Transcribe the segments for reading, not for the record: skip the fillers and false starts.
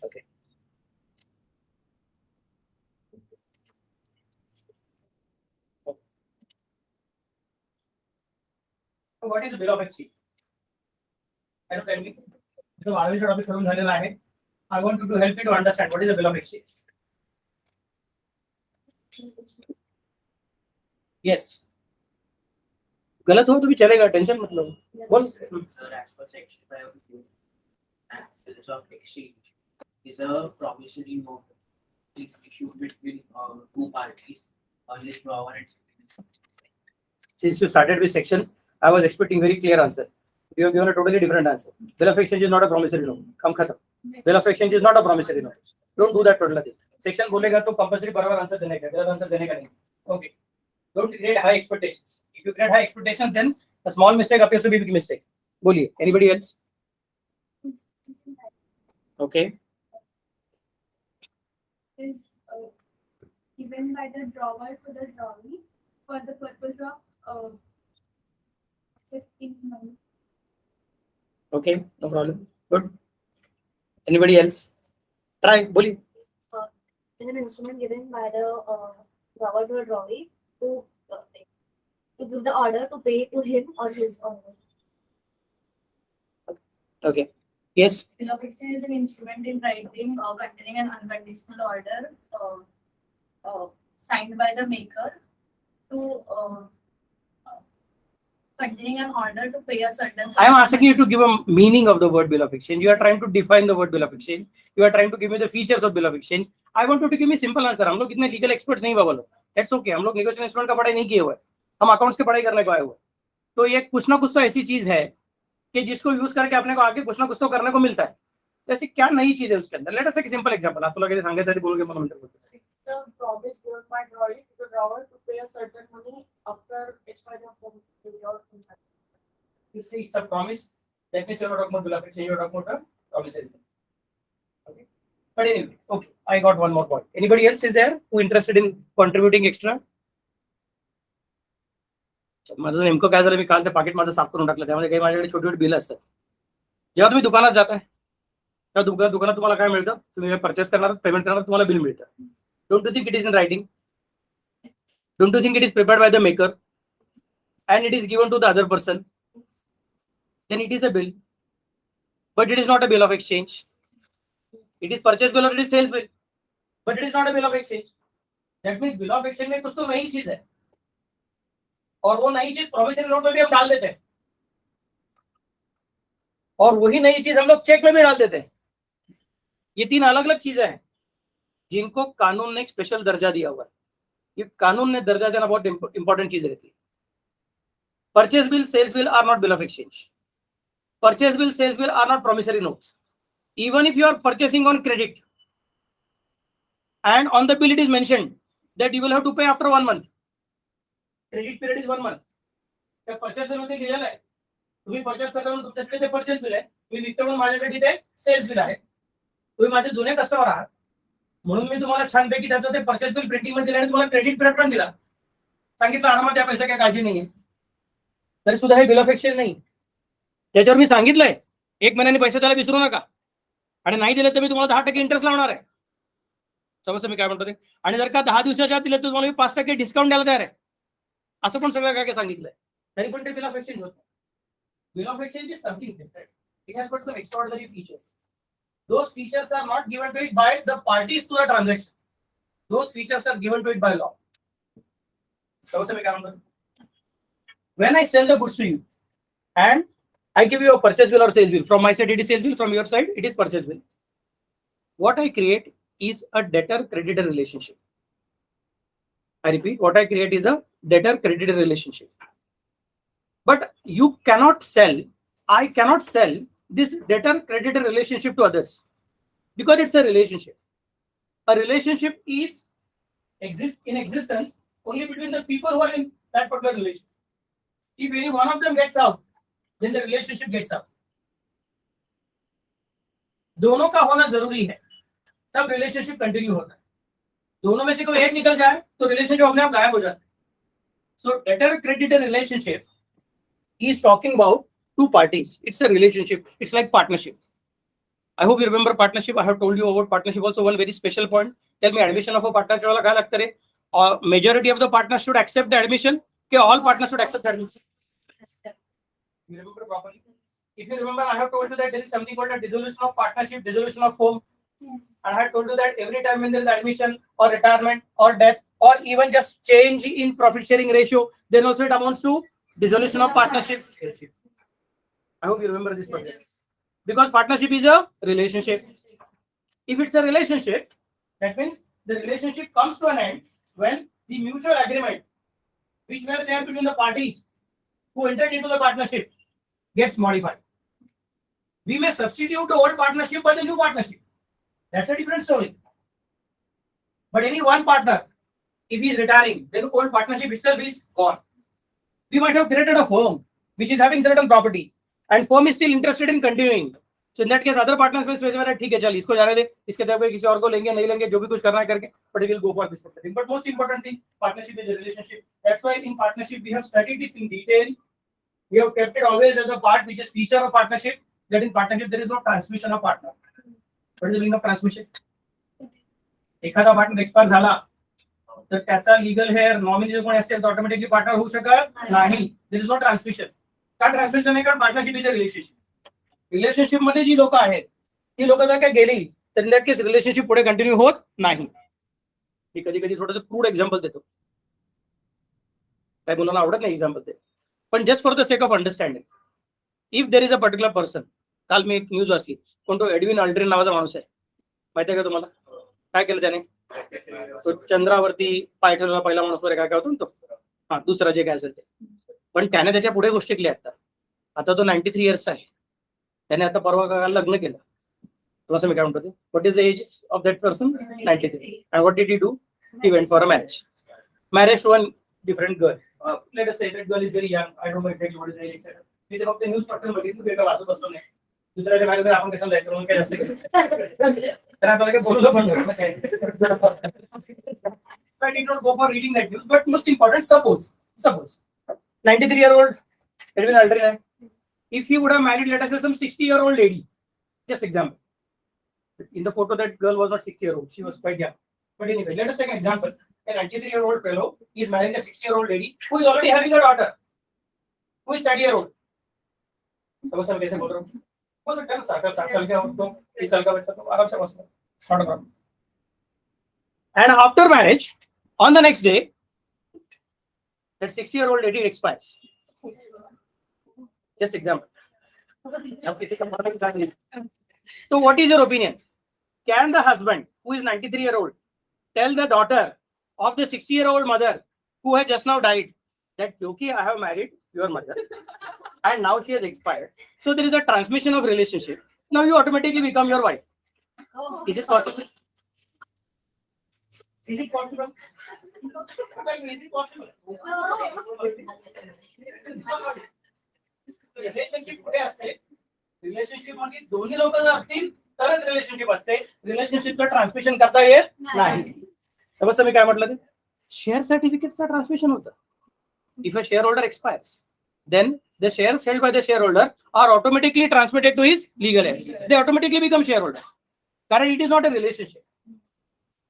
Okay. So what is bill of exchange? Can you tell me? So I want you to help me to understand what is a bill of exchange. Yes. गलत हो तो भी चलेगा, tension मत लो. बोल. Sir, as per section 5 of the bills of exchange is a promissory note is issued between two parties on this drawer and Since you started with section, I was expecting very clear answer. You have given a totally different answer. Bill of exchange is not a promissory note. Come khatam. Bill of exchange is not a promissory note. Don't do that total thing. Section बोलेगा तो compulsory बराबर answer देने का, गलत answer देने का नहीं. Okay. Don't create high expectations. If you create high expectations, then a small mistake appears to be a big mistake. बोलिए. Anybody else? Okay. Is given by the drawer to the drawee for the purpose of accepting money. Okay, no problem. Good. Anybody else? Try. बोलिए. Is an instrument given by the drawer to a drawee to give the order to pay to him or his owner. Okay. Yes. Bill of exchange is an instrument in writing containing an unconditional order signed by the maker to containing an order to pay a certain. I am asking you to give a meaning of the word bill of exchange. You are trying to define the word bill of exchange. You are trying to give me the features of bill of exchange. I want you to give me simple answer. हम लोग इतने legal experts नहीं बाबा लोग. That's okay. हम लोग negotiation instrument का पढ़ाई नहीं किए हुए. हम accounts की पढ़ाई करने को आए हुए. तो ये कुछ ना कुछ तो ऐसी चीज है कि जिसको यूज करके अपने को आगे कुछ ना कुछ तो करने को मिलता है. तो ऐसी क्या नई चीज है उसके अंदर? Let us take simple example. आप तो लगे सांगे बोलोगे मैं कमेंट करूंगा. The promise given by drawing to the drawer to pay a certain money after expiry of the contract. It's a promise. That means you are talking about bill of exchange. You are talking about a promissory note. Okay. But anyway, okay. I got one more point. Anybody else is there who interested in contributing extra? माझं नेमकं काय झालं, मी काल ते packet माझं साफ करून टाकलं. त्यामध्ये काही माझ्याकडे छोटी छोटी बिल असतात. जेव्हा तुम्ही दुकानात जाताय तेव्हा दुकानात तुम्हाला काय मिळतं? तुम्ही परचेस करणार, पेमेंट करणार, तुम्हाला बिल मिळतं. Don't you think it is in writing? Don't you think it is prepared by the maker and it is given to the other person? Then it is a bill, but it is not a bill of exchange. It is purchase bill or it is sales bill, but it is not a bill of exchange. That means bill of exchange में कुछ तो नई चीज है, और वो नई चीज promissory note में भी हम डाल देते हैं, और वही नई चीज हम लोग चेक में भी डाल देते हैं. ये तीन अलग अलग चीजें हैं जिनको कानून ने एक स्पेशल दर्जा दिया हुआ है. ये कानून ने दर्जा देना बहुत इंपॉर्टेंट चीज रहती है. Purchase bill, sales bill are not bill of exchange. Purchase bill, sales bill are not promissory notes. Even if you are purchasing on credit and on the bill it is mentioned that you will have to pay after 1 month. Credit period is 1 month. त्या purchase bill मध्ये लिहिलेलं आहे तुम्ही purchase करता म्हणून तुमच्याकडे ते purchase bill आहे, तुम्ही विकता म्हणून माझ्याकडे ते sales bill आहे. तुम्ही माझे जुने कस्टमर आहात म्हणून मी तुम्हाला छानपैकी त्याचं ते purchase bill प्रिंटिंग मध्ये दिलं आणि तुम्हाला क्रेडिट पिरियड पण दिला. सांगितलं आरामात द्या पैसा, काय काळजी नाहीये. तरी सुद्धा हे बिल ऑफ एक्सचेंज नाही. त्याच्यावर मी सांगितलंय 1 महिन्याने पैसे द्यायला विसरू नका, आणि नाही दिले तर मी तुम्हाला 10% इंटरेस्ट लावणार आहे. समजतं मी काय म्हणतो ते? आणि जर का 10 दिवसाच्या आत दिले तर तुम्हाला मी 5% डिस्काउंट द्यायला तयार आहे. असं पण सगळं काय काय सांगितलंय. तरी पण ते बिल ऑफ एक्सचेंज होत. Bill of exchange is something different. It has got some extraordinary features. Those features are not given to it by the parties to the transaction. Those features are given to it by law. समजतं मी काय म्हणतो? When I sell the goods to you and I give you a purchase bill or sales bill, from my side it is sales bill, from your side it is purchase bill. What I create is a debtor-creditor relationship. I repeat, what I create is a debtor-creditor relationship. But you cannot sell, I cannot sell this debtor-creditor relationship to others because it's a relationship. A relationship is in existence only between the people who are in that particular relationship. If any one of them gets out, then the relationship gets out. दोनों का होना जरूरी है, तब relationship continue होता है. दोनों में से कोई एक निकल जाए तो रिलेशनशिप अपने आप गायब हो जाता है. So debtor creditor relationship is talking about two parties. It's a relationship. It's like partnership. I hope you remember partnership. I have told you about partnership also. One very special point. Tell me, admission of a partner वाला क्या लगता है? Majority of the partners should accept the admission. Okay, all partners should accept the admission. You remember properly? If you remember, I have told you that there is something called a dissolution of partnership, dissolution of firm. Yes. And I have told you that every time when there is admission or retirement or death or even just change in profit sharing ratio, then also it amounts to dissolution of partnership. I hope you remember this part. Because partnership is a relationship. If it's a relationship, that means the relationship comes to an end when the mutual agreement which were there between the parties who entered into the partnership gets modified. We may substitute the old partnership by the new partnership. That's a different story. But any one partner, if he is retiring, then old partnership itself is gone. We might have created a firm which is having certain property and firm is still interested in continuing. So in that case, other partners will say, ठीक है चल इसको जाने दे, इसके तरफ किसी और को लेंगे नहीं लेंगे जो भी कुछ करना है करके, but we will go for this thing. But most important thing, partnership is a relationship. That's why in partnership we have studied it in detail. We have kept it always as a part which is feature of partnership. That in partnership there is no transmission of partner. What is the meaning of transmission? एखादा partner expire झाला तर त्याचा legal hair nominee जो कोणी असेल तर automatically partner होऊ शकत नाही. There is no transmission. का ट्रान्समिशन नाही? कारण partnership is a relationship. Relationship मध्ये जी लोक आहेत ती लोक जर काय गेली तर इन दॅट केस रिलेशनशिप पुढे कंटिन्यू होत नाही. मी कधी कधी थोडंसं क्रूड एक्झाम्पल देतो, काय मुलांना आवडत नाही एक्झाम्पल ते, पण just for the sake of understanding. If there is a particular person, काल मी एक न्यूज वाचली, कोणतो एडविन अल्ड्रिन नावाचा माणूस आहे, माहिती आहे का तुम्हाला? काय केलं त्याने? तो चंद्रावरती पाय ठेवलेला पहिला माणूस वगैरे काय काय होतो ना तो, हा दुसरा जे काय असेल ते. पण त्याने त्याच्या पुढे गोष्टी केल्या. आता तो 93 इयर्स आहे. त्याने आता परवा लग्न केलं. तुला मी काय म्हणतो ते, what is the age of that person? 93. And what did he do? He went for a marriage to one different girl. Let us say that girl is very young. I don't know exactly what is the age. मी ते फक्त news पटकन बघितलं, ते वाचत बसलो नाही. दुसऱ्याच्या मागे आपण कशाला जायचं म्हणून काय जास्त तर आपल्याला काय बोललो पण नाही. I did not go for reading that news, but most important, suppose 93-year-old Edwin Aldrin, if he would have married, let us say, some 60-year-old lady, just example. In the photo, that girl was not 60-year-old; she was quite young. But anyway, let us take an example. A 93-year-old fellow is marrying a 60-year-old lady who is already having a daughter, who is 30-year-old. समझ सब कैसे बोल रहा हूँ? हो सकता है ना 60 साल का हो तो 30 साल का बच्चा तो आराम से बस not a problem. And after marriage, on the next day, that 60-year-old lady expires. Just example. So what is your opinion? Can the husband who is 93-year-old tell the daughter of the 60-year-old mother who has just now died that Yoki, I have married your mother and now she has expired, so there is a transmission of relationship, now you automatically become your wife? Is it possible? Is it possible? Is it possible? Relationship कुठे असते? Relationship मध्ये दोन्ही लोक जर असतील तरच relationship असते. रिलेशनशिपचं transmission करता येत नाही. समजतं मी काय म्हटलं ते? शेअर सर्टिफिकेटचं ट्रान्समिशन होतं. If a shareholder expires, then the shares held by the shareholder are automatically transmitted to his legal heirs. They automatically become shareholders. Currently, it is not a relationship.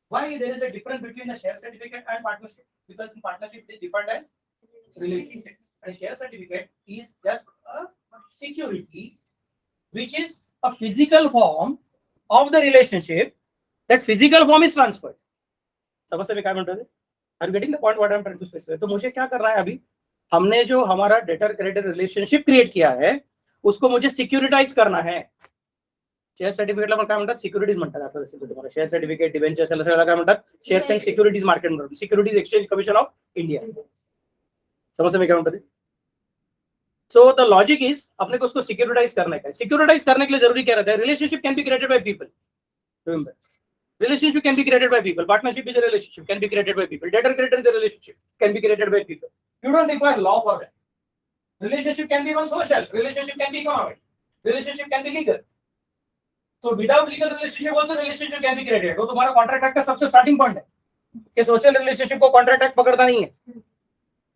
Why there is a difference between a share certificate and partnership? Because in partnership it is defined as relationship, and share certificate is just a security, which is a physical form of the relationship. That physical form is transferred. समझ से क्या म्हणतो? Are you getting the point what I am trying to specify? तो मुझे क्या कर रहा है अभी? हमने जो हमारा डेटर क्रेडिटर रिलेशनशिप क्रिएट किया है उसको मुझे सिक्युरिटाइज करना है. शेअर सर्टिफिकेटला पण काय म्हणतात? सिक्युरिटीज म्हणतात. आता जसं तुम्हाला शेअर सर्टिफिकेट, डिबेंचर, सगळं काय म्हणतात? शेअर्स अँड सिक्युरिटीज मार्केट म्हणतात. Securities exchange commission of India. समझ में क्या म्हणतात? सो द लॉजिक इज अपने को उसको सिक्योरिटाइज करने का है. सिक्योरिटाइज करने के लिए जरूरी क्या रहता है? Relationship can be created by people. Remember, relationship can be created by people. Partnership is a relationship, can be created by people. Debtor creditor is a relationship, can be created by people. You don't require law for that. Relationship can be even social. Relationship can be economic. Relationship can be legal. So without legal relationship also relationship can be created. वो तुम्हारा contract act का सबसे starting point है कि social relationship को contract act पकड़ता नहीं है.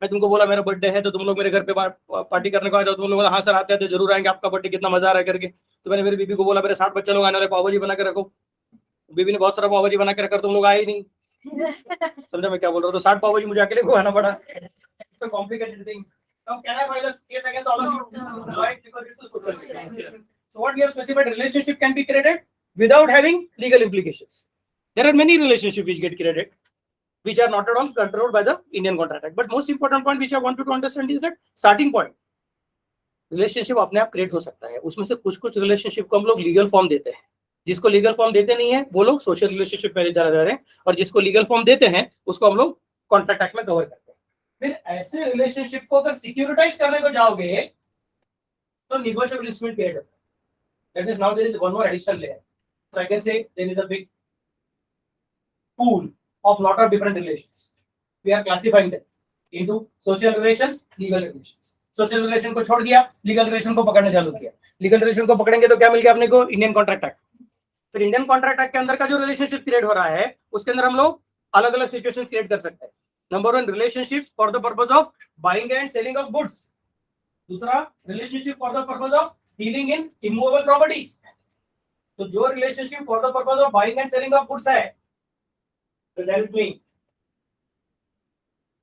मैं तुमको बोला मेरा बर्थडे है तो तुम लोग मेरे घर पे पार्टी करने को आ जाओ, तुम लोग बोला हाँ सर आते आते जरूर आएंगे, आपका बर्थडे कितना मजा आ रहा है करके। तो मैंने मेरी बीबी को बोला मेरे 60 बच्चे लोग आने वाले, पाव भाजी बना के रखो। बीबी ने बहुत सारा पाव भाजी बना के रखा, तुम लोग आए ही नहीं। समझा मैं क्या बोल रहा हूँ? तो 60 पाव भाजी मुझे अकेले को आना पड़ा। तो complicated thing. Now can I file a case against all of you? No. Right? Because it's a social relationship. So what we have specified, relationship can be created without having legal implications. There are many relationships which get created, which are not at all controlled by the Indian Contract Act. But most important point which I want you to understand is that starting point. Relationship अपने आप create हो सकता है, उसमें से कुछ कुछ relationship को हम लोग लीगल फॉर्म देते हैं, जिसको लीगल फॉर्म देते नहीं है वो लोग सोशल रिलेशनशिप में जा रहे हैं, और जिसको लीगल फॉर्म देते हैं उसको हम लोग कॉन्ट्रैक्ट एक्ट में कवर करते हैं। फिर ऐसे रिलेशनशिप को अगर सिक्योरिटाइज करने को जाओगे तो नेगोशिएबल इंस्ट्रूमेंट क्रिएट होता है। That is now there is one more additional layer, so I can say there is a big pool of lot of different relations. We are classifying them into social relations, legal relations. Social relation को छोड़ दिया, legal relation को पकड़ना चालू किया। Legal relation को पकड़ेंगे तो क्या मिल गया अपने को? Indian contract act. फिर इंडियन कॉन्ट्रैक्ट एक्ट के अंदर का जो रिलेशनशिप क्रिएट हो रहा है उसके अंदर हम लोग अलग अलग सिचुएशंस क्रिएट कर सकते हैं। Number 1 relationship for the purpose of buying and selling of goods. दूसरा relationship for the purpose of dealing in immovable properties. तो जो relationship for the purpose of buying and selling of goods है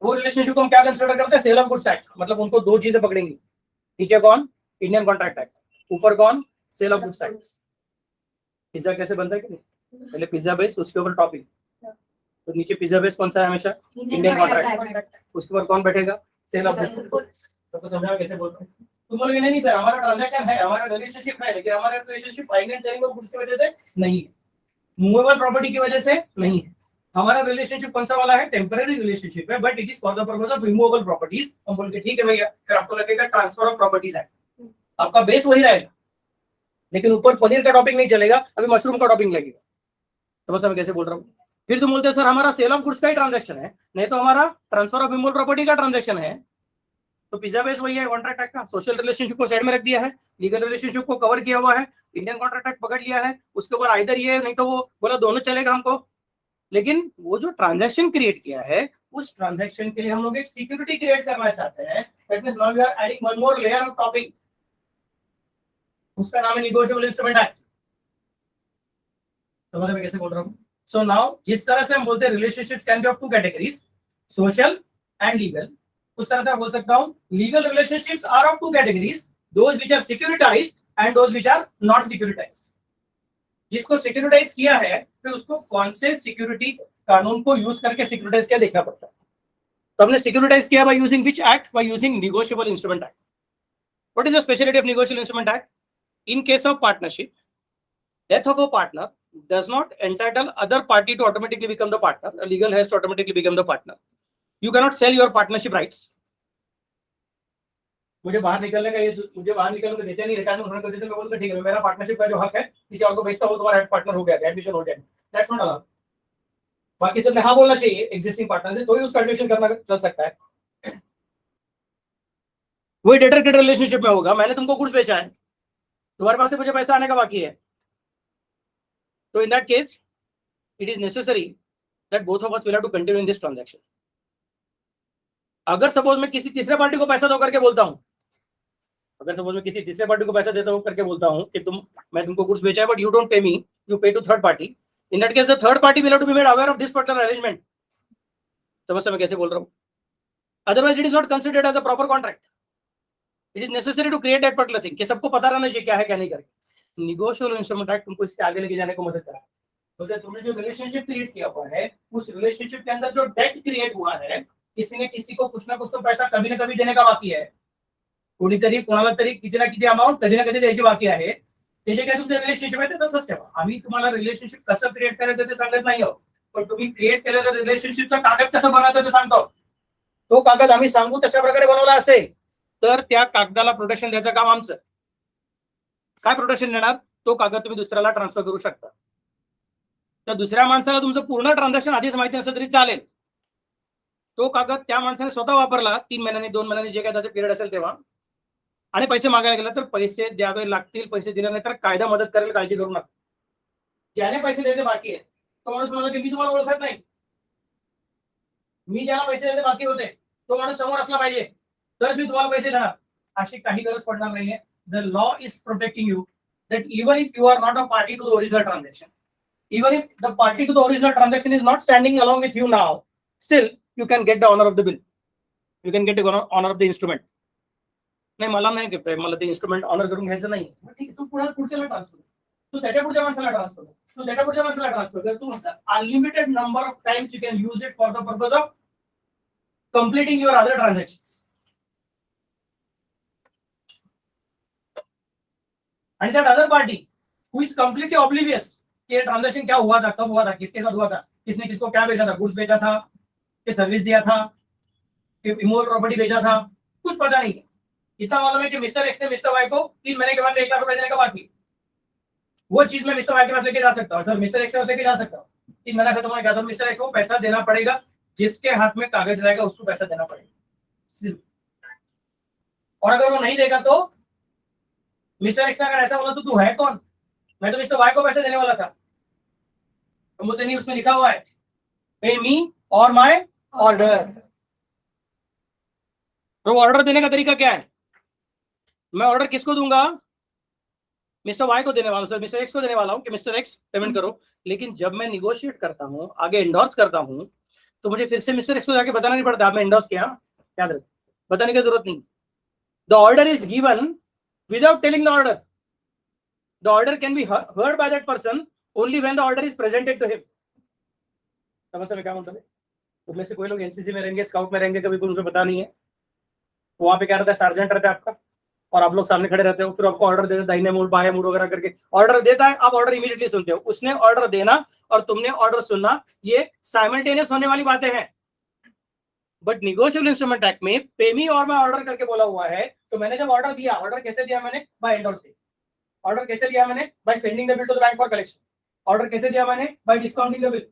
वो relationship को हम क्या consider करते हैं? Sale of goods act. मतलब उनको दो चीजें पकड़ेंगी, नीचे कौन? इंडियन कॉन्ट्रैक्ट एक्ट, ऊपर कौन? Sale of goods act. Pizza कैसे बनता है कि नहीं? पहले पिज्जा बेस, उसके ऊपर टॉपिंग। तो नीचे पिज्जा बेस कौन सा है? हमेशा इंडियन कॉन्ट्रैक्ट। उसके ऊपर कौन बैठेगा? Sale of goods. तो समझा कैसे बोलते हैं? तुम बोलोगे नहीं सर हमारा ट्रांजैक्शन है, हमारा रिलेशनशिप है, लेकिन हमारा relationship buying and selling of goods की वजह से नहीं है, मूवेबल प्रॉपर्टी की वजह से नहीं है। हमारा रिलेशनशिप कौन सा वाला है? टेम्पररी रिलेशनशिप है, but it is for the purpose of removable properties. हम बोल के ठीक है भैया, फिर आपको लगेगा ट्रांसफर ऑफ प्रॉपर्टीज है, आपका बेस वही रहेगा, लेकिन ऊपर पनीर का टॉपिंग नहीं चलेगा, अभी मशरूम का टॉपिंग लगेगा। तो बस मैं कैसे बोल रहा हूँ? फिर तुम बोलते हैं सर हमारा सेल ऑफ गुड्स का ही ट्रांजैक्शन है, नहीं तो हमारा ट्रांसफर ऑफ रिमूवेबल प्रॉपर्टी का ट्रांजैक्शन है। तो पिज्जा बेस वही है कॉन्ट्रैक्ट एक्ट का। सोशल रिलेशनशिप को साइड में रख दिया है, लीगल रिलेशनशिप को कवर किया हुआ है, इंडियन कॉन्ट्रैक्ट एक्ट पकड़ लिया है, उसके ऊपर आइदर ये नहीं तो वो, बोला दोनों चलेगा हमको। लेकिन वो जो ट्रांजैक्शन क्रिएट किया है उस ट्रांजैक्शन के लिए हम लोग एक सिक्योरिटी क्रिएट करना चाहते हैं। That means now we are adding one more layer of topic, उसका नाम है नेगोशिएबल इंस्ट्रूमेंट एक्ट। समझ में कैसे बोल रहा हूँ? सो नाउ जिस तरह से हम बोलते हैं relationship can be of two categories, social and legal, उस तरह से मैं बोल सकता हूँ legal relationships are of two categories, those which are securitized and those which are not securitized. जिसको सिक्योरिटाइज किया है फिर उसको कौन से सिक्योरिटी कानून को यूज करके सिक्योरिटाइज किया देखना पड़ता है। तो हमने सिक्योरिटाइज किया by using which act? By using negotiable instrument act. What is the speciality of negotiable instrument act? In case of partnership, death of a partner does not entitle other party to automatically become the partner. A legal has to automatically become the partner. You cannot sell your partnership rights. मुझे बाहर निकलने का, ये मुझे बाहर निकलने को देते नहीं, रिटायरमेंट होने को देते, मैं बोलूंगा ठीक है मेरा पार्टनरशिप का जो हक है किसी और को बेचता हूं, तुम्हारा पार्टनर हो गया, एडमिशन हो गया, दैट्स नॉट अलाउड। बाकी सबने हाँ बोलना चाहिए एग्जिस्टिंग पार्टनर से, तो ही उसका एडमिशन करना चल सकता है। वही डेटर क्रेडिटर रिलेशनशिप में होगा, मैंने तुमको गुड्स बेचा है, तुम्हारे पास से मुझे पैसा आने का बाकी है, तो in that case it is necessary that both of us will have to continue in this transaction. अगर सपोज मैं किसी तीसरे पार्टी को पैसा दो करके बोलता हूं, अगर सपोज मैं किसी तीसरे पार्टी को पैसा देता हूं करके बोलता हूं कि मैं तुमको गुड्स बेचा है but you don't pay me, you pay to third party, in that case the third party will have to be made aware of this particular arrangement. समझ मैं कैसे बोल रहा हूं? Otherwise it is not considered as a proper contract. It is necessary to create that particular thing कि सबको पता रहना चाहिए क्या है क्या नहीं करके। नेगोशिएबल इंस्ट्रूमेंट एक्ट तुमको इसके आगे लेके जाने को मदद करा। तो तुमने जो रिलेशनशिप क्रिएट किया हुआ है उस रिलेशनशिप के अंदर जो डेट क्रिएट हुआ है, किसी ने किसी को कुछ ना कुछ तो पैसा कभी ना कभी देने का बाकी है, कोणीतरी कोणाला तरी किती ना किती अमाऊंट कधी ना कधी द्यायची बाकी आहे, त्याचे काय तुमचं रिलेशनशिप आहे ते तसंच ठेवा। आम्ही तुम्हाला रिलेशनशिप कसं क्रिएट करायचं ते सांगत नाही आहोत, पण तुम्ही क्रिएट केलेल्या रिलेशनशिपचा कागद कसं बनवायचं ते सांगतो। तो कागद आम्ही सांगू तशा प्रकारे बनवला असेल तर त्या कागदाला प्रोटेक्शन द्यायचं काम आमचं। काय प्रोटेक्शन देणार? तो कागद तुम्ही दुसऱ्याला ट्रान्सफर करू शकता। तर दुसऱ्या माणसाला तुमचं पूर्ण ट्रान्झॅक्शन आधीच माहिती नसेल तरी चालेल, तो कागद त्या माणसाने स्वतः वापरला 3 महिन्यांनी 2 महिन्यांनी जे काय त्याचं पिरियड असेल तेव्हा, आणि पैसे मागायला गेला तर पैसे द्यावे लागतील, पैसे दिले नाही तर कायदा मदत करेल, काळजी करू नका। ज्याने पैसे द्यायचे बाकी आहे तो माणूस म्हणाला की मी तुम्हाला ओळखत नाही, मी ज्याला पैसे द्यायचे बाकी होते तो माणूस समोर असला पाहिजे तरच मी तुम्हाला पैसे देणार. अशी काही गरज पडणार नाहीये. The law is protecting you that even if you are not a party to the original transaction, even if the party to the original transaction is not standing along with you now, still you can get the honor of the bill. You can get the honor of the instrument. नाही मला नाही घेतोय, मला ते instrument honour करून घ्यायचं नाही. ठीक आहे, तू पुढच्याला ट्रान्सफर, तू त्याच्या पुढच्या माणसाला ट्रान्सफर, तू त्याच्या पुढच्या माणसाला ट्रान्सफर कर. तू unlimited number of times you can use it for the purpose of completing your other transactions. And that other party who is completely oblivious कि ये ट्रांजेक्शन क्या हुआ था, कब हुआ था, किसके साथ हुआ था, किसने किसको क्या बेचा था, गुड्स बेचा था, कि सर्विस दिया था, कि इमोरल प्रॉपर्टी बेचा था, कुछ पता नहीं है. इतना मालूम है कि मिस्टर एक्स ने मिस्टर वाई को 3 महीने के बाद 1 लाख रुपए देने का बाकी. वो चीज मैं मिस्टर वाई के पास लेके जा सकता हूँ, सर मिस्टर एक्स के पास लेके जा सकता हूँ. 3 महीना खत्म हो गया तो मिस्टर एक्स को पैसा देना पड़ेगा, जिसके हाथ में कागज रहेगा उसको पैसा देना पड़ेगा. और अगर वो नहीं देगा तो मिस्टर एक्स अगर ऐसा बोला तो तू है कौन, मैं तो मिस्टर वाई को पैसे देने वाला था. तो मुझे नहीं, उसमें लिखा हुआ है पे मी और माय ऑर्डर. तो ऑर्डर देने का तरीका क्या है, मैं ऑर्डर किसको दूंगा, मिस्टर वाई को देने वाला हूं, सर मिस्टर एक्स को देने वाला हूं कि मिस्टर एक्स पेमेंट करो. लेकिन जब मैं निगोशिएट करता हूं, आगे एंडोर्स करता हूं, तो मुझे फिर से मिस्टर एक्स को जाके बताना नहीं पड़ता, आपने एंडोर्स किया, याद रख, बताने की जरूरत नहीं. The order is given without telling the order. The order can be heard by that person only when the order is presented to him. समझ में क्या मतलब है. तो में से कोई लोग एनसीसी में रहेंगे, स्काउट में रहेंगे, कभी कोई उसे पता नहीं है, तो वहां पे क्या रहता है, सार्जेंट रहता है आपका, और आप लोग सामने खड़े रहते हो, फिर आपको ऑर्डर देते हैं, दाहिने मुड़ बाएं मुड़ वगैरह करके ऑर्डर देता है, आप ऑर्डर इमीडिएटली सुनते हो. उसने ऑर्डर देना और तुमने ऑर्डर सुनना, ये साइमल्टेनियस होने वाली बातें हैं. बट निगोशिएबल इंस्ट्रूमेंट एक्ट में पेमी और मैं ऑर्डर करके बोला हुआ है. तो मैंने जब ऑर्डर दिया, ऑर्डर कैसे दिया मैंने, बाय एंडोर्स से. ऑर्डर कैसे दिया मैंने, by sending the bill to the bank for collection. Order कैसे दिया मैंने, by discounting the bill.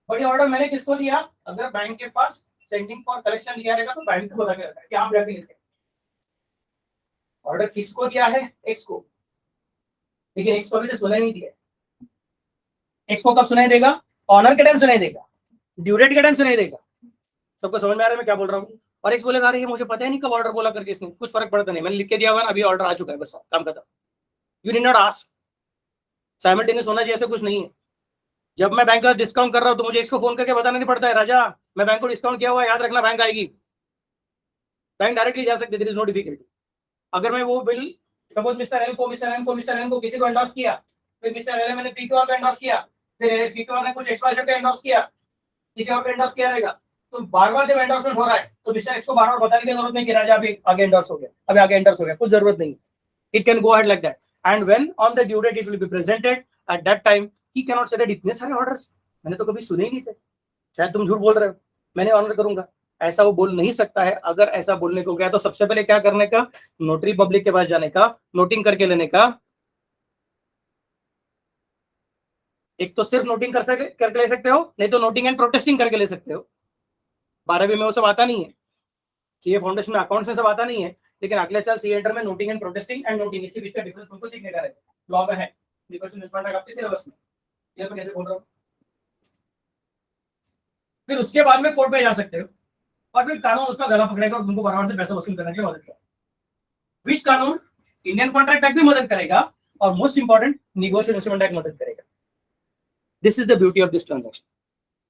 But ये ऑर्डर मैंने किसको दिया, अगर बैंक के पास सेंडिंग फॉर कलेक्शन लिया रहेगा तो बैंक को बता के रखा है कि आप जाके लेते हैं. ऑर्डर किसको दिया है, एक्स को. लेकिन एक्स को अभी तक सुनाई नहीं दिया. एक्स को कब सुनाई देगा, ऑनर के टाइम सुनाई देगा, ड्यू डेट के टाइम सुनाई देगा. सबको समझ में आ रहा है मैं क्या बोल रहा हूँ. और एक्स बोलेगा अरे ये मुझे पता ही नहीं कब ऑर्डर बोला करके, इसने कुछ फर्क पड़ता नहीं, मैंने लिख के दिया हुआ, अभी ऑर्डर आ चुका है, बस काम खत्म. You did not ask. Simultaneous होना चाहिए, ऐसा कुछ नहीं है. जब मैं बैंक का डिस्काउंट कर रहा हूँ तो मुझे एक्स को फोन करके बताना नहीं पड़ता है, राजा मैं बैंक को डिस्काउंट किया हुआ है, याद रखना बैंक आएगी. बैंक डायरेक्टली जा सकते, देयर इज नो डिफिकल्टी. अगर मैं वो बिल सपोज मिस्टर एल को किसी को एंडोर्स किया, फिर मिस्टर एल मैंने पीक्यूआर को एंडोर्स किया, फिर पीक्यूआर ने कुछ एक्सवाईजेड का एंडोर्स किया, किसी और को एंडोर्स किया रहेगा. तो बार-बार जब एंडोर्समेंट हो रहा है तो मिस्टर एक्स को बार-बार बताने की जरूरत नहीं कि राजा अभी आगे एंडोर्स हो गया, अभी आगे एंडोर्स हो गया, कुछ जरूरत नहीं. It can go ahead like that. And when on the due date it will be presented, at that time he can not say that इतने सारे ऑर्डर्स मैंने तो कभी सुने ही नहीं थे, शायद तुम झूठ बोल रहे हो, मैंने ऑनर करूंगा. ऐसा वो बोल नहीं सकता है. अगर ऐसा बोलने को गया तो सबसे पहले क्या करने का, नोटरी पब्लिक के पास जाने का, नोटिंग करके लेने का. एक तो सिर्फ नोटिंग करके ले सकते हो, नहीं तो नोटिंग एंड प्रोटेस्टिंग करके ले सकते हो. 12वीं में वो सब आता नहीं है, सीए फाउंडेशन में अकाउंट्स में सब आता नहीं है, लेकिन अगले साल सीए इंटर में noting and protesting and noting, इसी बीच का डिफरेंस तुमको सीखने का है. लॉ में है, निगोशिएबल इंस्ट्रूमेंट आपके सिलेबस में. ये मैं कैसे बोल रहा हूँ. फिर उसके बाद में कोर्ट में जा सकते हो और फिर कानून उसका गला पकड़ेगा और तुमको बराबर से पैसा वसूल करने के लिए मदद करेगा. विच कानून, इंडियन कॉन्ट्रैक्ट एक्ट भी मदद करेगा और most important negotiable instrument act मदद करेगा. This is the beauty of this transaction.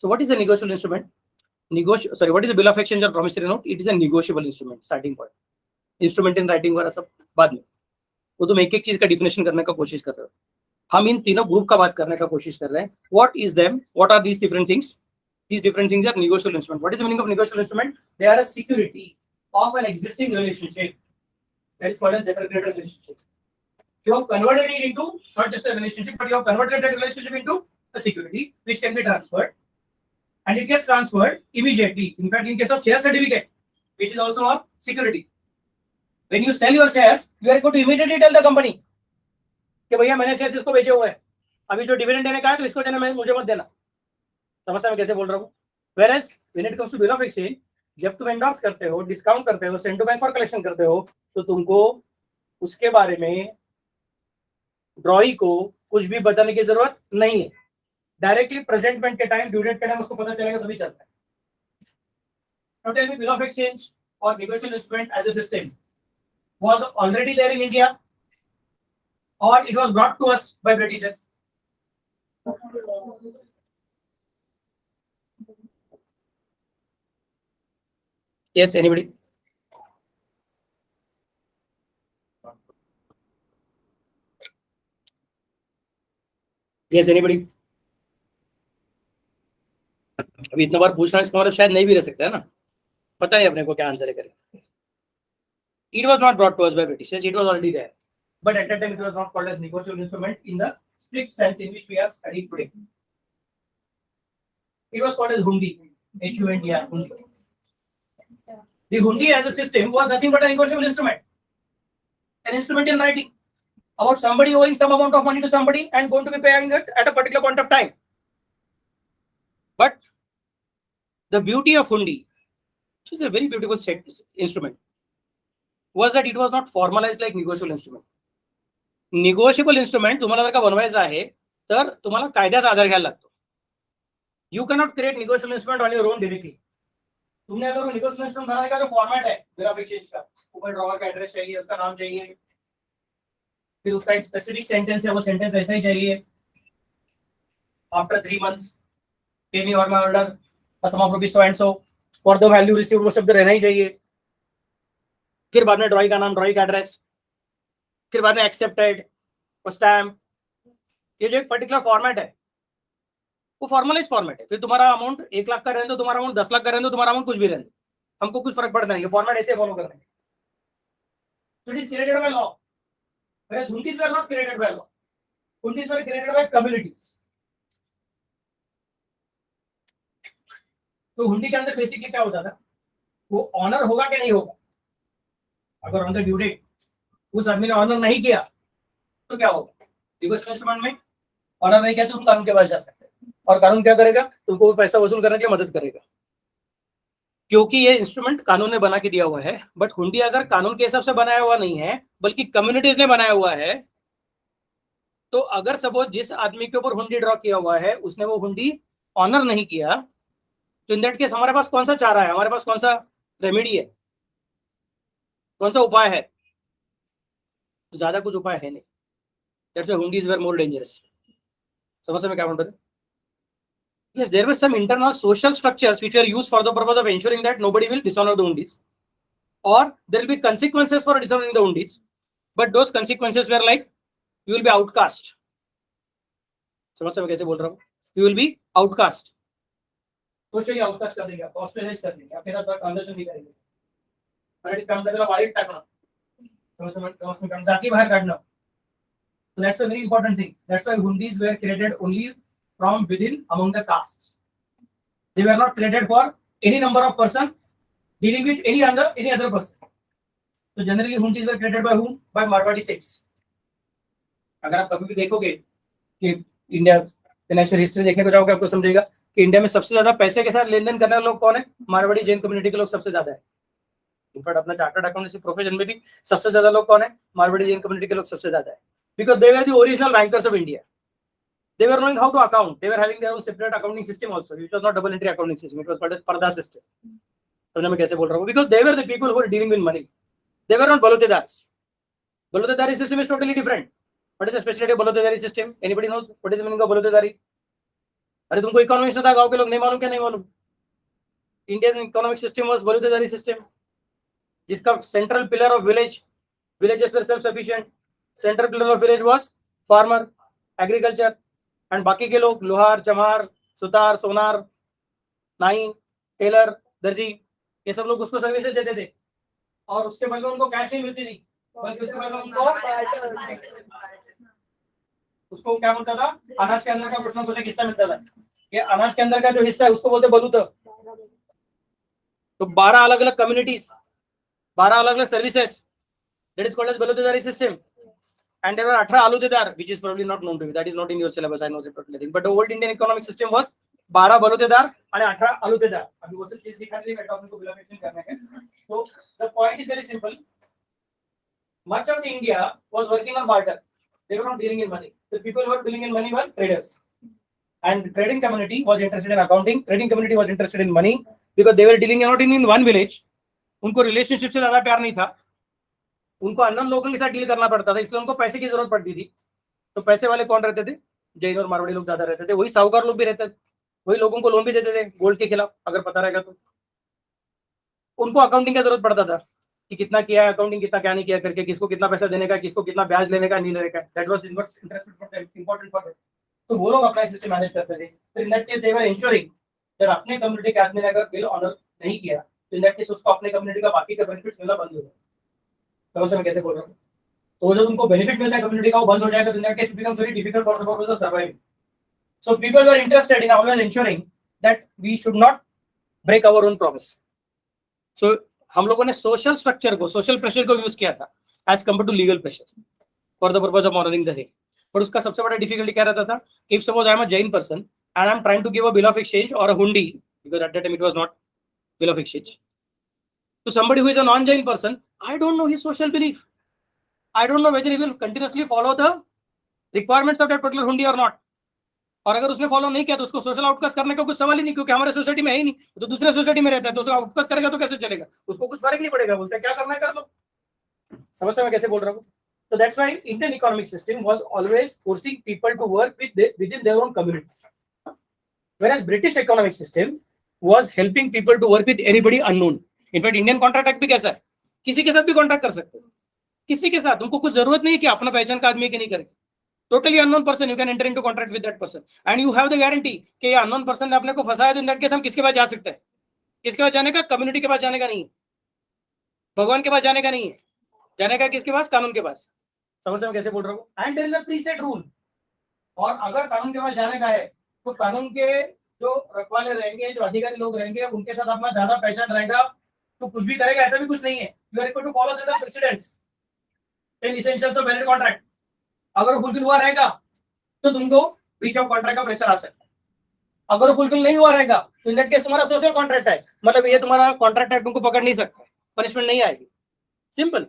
So what is the negotiable instrument, what is the bill of exchange or promissory note? It is a negotiable instrument. starting point, instrument in writing वगैरह सब बाद में. वो तुम एक एक चीज का डिफिनेशन करने का कोशिश कर रहे हो. हम इन तीनों ग्रुप का बात करने का कोशिश कर रहे हैं. What is them? What are these different things? These different things are negotiable instrument. What is the meaning of negotiable instrument? They are a security of an existing relationship. That is called as debtor-creditor relationship. You have converted it into not just a relationship, but you have converted that relationship into a security which can be transferred. And it gets transferred immediately. In fact, in case of share certificate, which is also a security, when you sell your shares, you are going to immediately tell the company कि भैया मैंने shares इसको बेचे हुए हैं, अभी जो dividend देने का है तो इसको देना, मैं मुझे मत देना. समझ में कैसे बोल रहा हूँ. Whereas when it comes to bill of exchange, जब तुम एंडोर्स करते हो, डिस्काउंट करते हो, send to bank for collection करते हो, तो तुमको उसके बारे में ड्रॉई को कुछ भी बताने की जरूरत नहीं है. डायरेक्टली प्रेजेंटमेंट के टाइम, ड्यू डेट के टाइम उसको पता चलेगा तभी चलता है. Now tell me, bill of exchange or negotiable instrument as a system was already there in India, or it was brought to us by Britishers? Yes, anybody? Yes, anybody? अभी इतना बार पूछना इसका मतलब शायद नहीं भी रह सकता है ना, पता नहीं अपने को क्या आंसर है करें. It was not brought to us by Britishers, it was already there. But at that time it was not called as negotiable instrument in the strict sense in which we are studying today. It was called as hundi, Hundi. The hundi as a system was nothing but a negotiable instrument. An instrument in writing about somebody owing some amount of money to somebody and going to be paying it at a particular point of time. But the beauty of hundi, which is a very beautiful instrument, was that it was not formalized like negotiable instrument. Negotiable instrument तुम्हाला जर का बनवायचा आहे तर तुम्हाला कायद्याचा आधार घ्यायला लागतो. You cannot create negotiable instrument on your own directly. तुमने अगर negotiable instrument बनाने का जो फॉर्मेट है बिल ऑफ एक्सचेंज का, ऊपर ड्रॉवर का एड्रेस चाहिए, उसका नाम चाहिए, फिर उसका एक स्पेसिफिक सेंटेंस है, वो सेंटेंस वैसा ही चाहिए. After 3 months, pay me or my order, a sum of rupees so and so, for the value received वो शब्द रहना ही चाहिए. फिर बाद में ड्रॉई का नाम, ड्रॉई का एड्रेस, फिर बाद में एक्सेप्टेड, स्टैम्प, ये जो एक पर्टिकुलर फॉर्मेट है वो फॉर्मलाइज फॉर्मेट है. फिर तुम्हारा अमाउंट 1 लाख का रहने दो, तुम्हारा अमाउंट 10 लाख का रहने दो, तुम्हारा अमाउंट कुछ भी रहने दो, हमको कुछ फर्क पड़ता नहीं है. फॉर्मेट ऐसे फॉलो करना है. So it is created by law. Whereas hundis were not created by law. Hundis were created by communities. तो हुंडी के अंदर बेसिकली क्या होता था, वो ऑनर होगा कि नहीं होगा. अगर ऑन द ड्यू डेट उस आदमी ने ऑनर नहीं किया तो क्या होगा. नेगोशिएबल इंस्ट्रूमेंट में ऑनर नहीं किया तो तुम कानून के पास जा सकते हैं, और कानून क्या करेगा, तुमको पैसा वसूल करने की मदद करेगा, क्योंकि ये इंस्ट्रूमेंट कानून ने बना के दिया हुआ है. बट हुंडी अगर कानून के हिसाब से बनाया हुआ नहीं है बल्कि कम्युनिटीज ने बनाया हुआ है, तो अगर सपोज जिस आदमी के ऊपर हुंडी ड्रॉ किया हुआ है उसने वो हुंडी ऑनर नहीं किया, तो इन दैट केस हमारे पास कौन सा चारा है, हमारे पास कौन सा रेमेडी है, कौन सा उपाय है. तो ज्यादा कुछ उपाय है नहीं. That's why hundis were more dangerous. समझ में क्या बोल रहे थे. Yes, there were some internal social structures which were used for the purpose of ensuring that nobody will dishonor the hundis, or there will be consequences for dishonoring the hundis. But those consequences were like you will be outcast. समझ में कैसे बोल रहा हूँ. You will be outcast. Socially outcast कर देंगे, आपको ऑस्ट्रेलाइज कर देंगे, आपके साथ ट्रांजैक्शन नहीं करेंगे, क्रेडिट काम करने का वाइट टाकना, समझ में जाके बाहर काटना. So that's a very important thing. That's why hundis were created only from within among the castes. They were not created for any number of person dealing with any other person. So generally hundis were created by whom? By Marwadi sects. अगर आप कभी भी देखोगे कि India financial history देखने को जाओगे, आपको समझेगा कि इंडिया में सबसे ज्यादा पैसे के साथ लेन देन करने वाले लोग कौन है. मारवाड़ी जैन कम्युनिटी के लोग सबसे ज्यादा है. इनफैक्ट अपना चार्टर्ड अकाउंटेंसी प्रोफेशन में भी सबसे ज्यादा लोग कौन है, मारवाड़ी जैन कम्युनिटी के लोग सबसे ज्यादा है. Because they were the original bankers of India. They were knowing how to account. They were having their own separate accounting system also, which was not double entry accounting system. It was called as Parda system. समझ में कैसे बोल रहा हूँ. Because they were the people who were dealing with money. They were not balotedars. Balotedari system is totally different. What is the specialty of balotedari system? Anybody knows what is the meaning of balotedari? अरे तुमको economics होता है, गाँव के लोग नहीं मालूम क्या नहीं मालूम. Indian economic system was balotedari system, जिसका central pillar of villages were self sufficient. Central pillar of village was farmer, agriculture, and बाकी के लोग लोहार, चमार, सुतार, सोनार, नाई, टेलर, दर्जी, ये सब लोग उसको सर्विसेज देते थे, और उसके बदले उनको कैश नहीं मिलती थी, बल्कि उसके बदले उसको क्या मिलता था, अनाज के अंदर का कुछ ना कुछ हिस्सा मिलता था. ये अनाज के अंदर का जो हिस्सा है उसको बोलते बलूत. तो 12 अलग अलग कम्युनिटीज, 12 अलग अलग services, that is called as balutedari system. And there were 18 alutedar, which is probably not known to you. That is not in your syllabus. I know that totally thing. But the old Indian economic system was 12 balutedar and 18 alutedar. अभी वो सब चीज सिखाने का topic को बिलाफेक्शन करने का. So the point is very simple. Much of India was working on barter. They were not dealing in money. The people who were dealing in money were traders. And trading community was interested in accounting. Trading community was interested in money. Because they were dealing not in one village, उनको relationship से ज्यादा प्यार नहीं था, उनको unknown लोगों के साथ डील करना पड़ता था, इसलिए उनको पैसे की जरूरत पड़ती थी। तो पैसे वाले कौन रहते थे? जैन और मारवाड़ी लोग ज्यादा रहते थे, वही साहूकार लोग भी रहते थे, वही लोगों को लोन भी देते थे गोल्ड के खिलाफ, अगर पता रहेगा तो। उनको अकाउंटिंग की जरूरत पड़ता था कि कितना किया है अकाउंटिंग, कितना क्या नहीं किया करके, किसको कितना पैसा देने का, किसको कितना ब्याज लेने का, नहीं लेने का, दैट वाज इंपॉर्टेंट फॉर। तो वो लोग अपना सिस्टम मैनेज करते थे। तो in that case they were ensuring जब अपने कम्युनिटी के आदमी ने अगर बिल ऑनर नहीं किया तो इन दैट केस उसको अपने कम्युनिटी का बाकी का बेनिफिट्स मिलना बंद हो जाएगा। समझ में कैसे बोल रहा हूँ? तो जो तुमको बेनिफिट मिलता है कम्युनिटी का वो बंद हो जाएगा, तो in that case it becomes very difficult for the purpose of surviving. So people were interested in always insuring that we should not break our own promise. So हम लोगों ने सोशल स्ट्रक्चर को, सोशल प्रेशर को use किया था as compared to legal pressure for the purpose of honouring the day. पर उसका सबसे बड़ा डिफिकल्टी क्या रहता था? If suppose I am a Jain person and I am trying to give a bill of exchange और a hundi, because at that time it was not bill of exchange, to somebody who is a non-Jain person, I don't know his social belief, I don't know whether he will continuously follow the requirements of that particular hundi or not। और अगर उसने follow नहीं किया तो उसको social outcast करने का कुछ सवाल ही नहीं, क्योंकि हमारे सोसाइटी में है ही नहीं, तो दूसरे सोसाइटी में रहता है, तो उसको आउटकास्ट करेगा तो कैसे चलेगा? उसको कुछ फर्क नहीं पड़ेगा, बोलते हैं क्या करना है कर लो। समझ में कैसे बोल रहा हूँ? तो that's why Indian economic system was always forcing people to work within their own communities, whereas British economic system was helping people to work with anybody unknown। In fact Indian contract act भी कैसा है? किसी के साथ भी contract कर सकते हो, किसी के साथ, उनको कुछ जरूरत नहीं है कि अपना पहचान का आदमी के नहीं करे। Totally unknown person, you can enter into contract with that person and you have the guarantee कि ये अननोन पर्सन ने अपने को फंसाया, तो इन दैट केस हम किसके पास जा सकते हैं? किसके पास जाने का? कम्युनिटी के पास जाने का नहीं है, भगवान के पास जाने का नहीं है, जाने का किसके पास? कानून के पास। समझ में कैसे बोल रहा हूँ? And there is a preset rule. और अगर कानून के पास जाने का है तो कानून के जो रखवाले रहेंगे, जो अधिकारी लोग रहेंगे, उनके साथ अपना ज्यादा पहचान रहेगा तो कुछ भी करेगा ऐसा भी कुछ नहीं है। You are required to follow certain precedents in essentials of valid contract. अगर वो फुलफिल हुआ रहेगा तो तुमको ब्रीच ऑफ कॉन्ट्रैक्ट का प्रेशर आ सकता है। अगर वो फुलफिल नहीं हुआ रहेगा तो इन दैट केस तुम्हारा सोशल कॉन्ट्रैक्ट है, मतलब ये तुम्हारा कॉन्ट्रैक्ट है, तुमको पकड़ नहीं सकता, पनिशमेंट नहीं आएगी, सिंपल।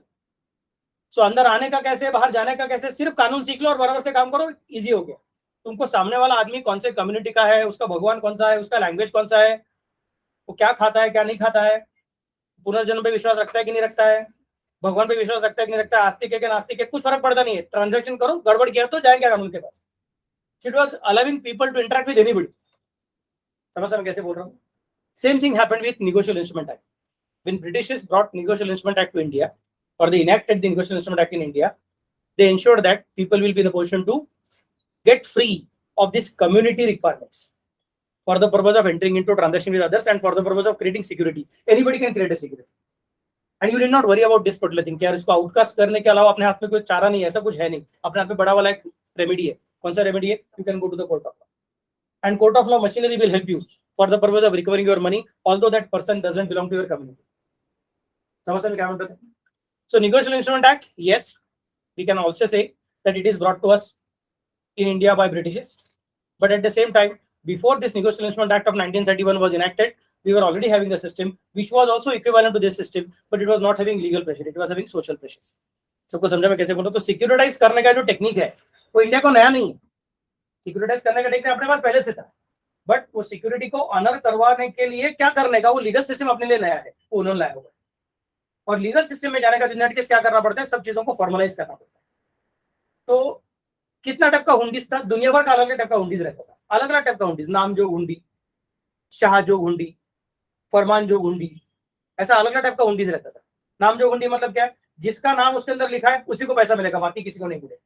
सो अंदर आने का कैसे, बाहर जाने का कैसे, सिर्फ कानून सीख लो और बराबर से काम करो, इजी हो गया। तुमको सामने वाला आदमी कौन से कम्युनिटी का है, उसका भगवान कौन सा है, उसका लैंग्वेज कौन सा है, वो क्या खाता है क्या नहीं खाता है, पुनर्जन्म पे विश्वास रखता है कि नहीं रखता है, भगवान पे विश्वास रखता है कि नहीं रखता है, आस्तिक है कि नास्तिक है, कुछ फर्क पड़ता नहीं है। ट्रांजैक्शन करो, गड़बड़ किया तो जाएंगे कानून के पास। It was allowing people to interact with anybody. समझ में कैसे बोल रहा हूँ? Same thing happened with negotiable instrument act. When Britishers brought negotiable instrument act to India, or they enacted the negotiable instrument act in India, they ensured that people will be in a position to get free of this community requirements for the purpose of entering into transaction with others and for the purpose of creating security. Anybody can create a security and you need not worry about this particular thing कि यार इसको outcast करने के अलावा अपने हाथ में कोई चारा नहीं है, ऐसा कुछ है नहीं। अपने हाथ में बड़ा वाला एक रेमेडी है। कौन सा रेमेडी है? You can go to the court of law and court of law machinery will help you for the purpose of recovering your money although that person doesn't belong to your community। समझ में क्या मतलब है? So negotiable instrument act, yes, we can also say that it is brought to us in India by Britishers, but at the same time, before this negotiable instrument act of 1931 was enacted, we were already having a system which was also equivalent to this system, but it was not having legal pressure, it was having social pressures। सबको समझा मैं कैसे बोलूं? तो securitise करने का जो technique है वो इंडिया को नया नहीं है। सिक्योरिटाइज करने का टेक्निक अपने पास पहले से था, बट वो सिक्योरिटी को ऑनर करवाने के लिए क्या करने का वो लीगल सिस्टम अपने लिए नया है, वो उन्होंने लाया हुआ है। और लीगल सिस्टम में जाने का इन दैट केस क्या करना पड़ता है? सब चीजों को फॉर्मलाइज करना पड़ता है। तो कितना टाइप का हुंडीज था? दुनिया भर का अलग अलग टाइप का हुंडीज रहता था, अलग अलग टाइप का हुंडीज, नाम जो हुंडी, शाह जो हुंडी, फरमान जो हुंडी, ऐसा अलग अलग टाइप का हुंडीज रहता था। नाम जो हुंडी मतलब क्या है? जिसका नाम उसके अंदर लिखा है उसी को पैसा मिलेगा, बाकी किसी को नहीं मिलेगा।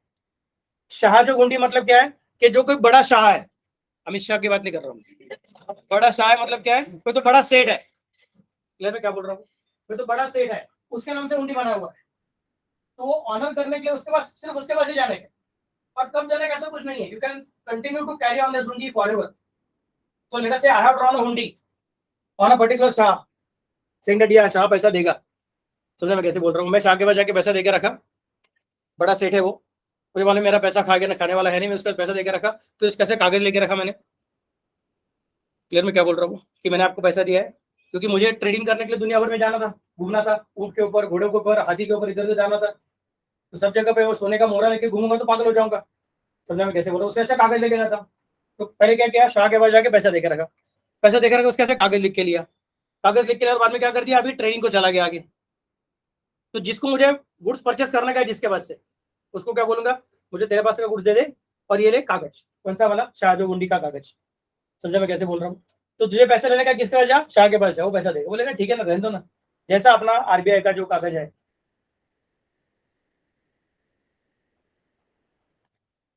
शाह जो हुंडी मतलब क्या है? कि जो कोई बड़ा शाह है, अमित शाह की बात नहीं कर रहा हूँ, बड़ा शाह है मतलब क्या है? कोई तो बड़ा सेठ है। क्लियर में क्या बोल रहा हूँ? कोई तो बड़ा सेठ है, उसके नाम से हुंडी बना हुआ है, तो वो ऑनर करने के लिए उसके पास, सिर्फ उसके पास ही जाने का। और कब जाने का ऐसा कुछ नहीं है, you can continue to carry on this hundi forever. So let us say I have drawn a hundi on a particular shah, saying that ये शाह पैसा देगा। समझे मैं कैसे बोल रहा हूँ? मैं शाह के पास जाके पैसा देके रखा, बड़ा सेठ है वो, मुझे मालूम मेरा पैसा खा के ना खाने वाला है नहीं, मैं उसका पैसा देके रखा, तो इस कैसे कागज लेके रखा मैंने। क्लियर में क्या बोल रहा हूँ? कि मैंने आपको पैसा दिया है क्योंकि मुझे ट्रेडिंग करने के लिए दुनिया भर में जाना था, घूमना था, ऊंट के ऊपर, घोड़े के ऊपर, हाथी के ऊपर, इधर उधर जाना था, तो सब जगह पे वो सोने का मोहरा लेके घूमूंगा तो पागल हो जाऊंगा। समझा मैं कैसे बोल रहा हूँ? उससे अच्छा कागज लेके जाता। तो पहले क्या किया, शाह के पास जाके पैसा देकर रखा, पैसा देकर रखा, उसके ऐसे कागज लिख के लिया, कागज लिख के और बाद में क्या कर दिया, अभी ट्रेडिंग को चला गया आगे। तो जिसको मुझे गुड्स परचेस करने का है जिसके पास से, उसको क्या बोलूंगा, मुझे तेरे पास का गुड्स दे दे और ये ले कागज, कौन सा वाला, शाहजो गुंडी का कागज। समझा मैं कैसे बोल रहा हूँ? तो तुझे पैसे लेने का किसके पास जा, शाह के पास जा, वो पैसा देगा। बोलेगा ठीक है ना, रहने दो ना, जैसा अपना आरबीआई का जो कागज है।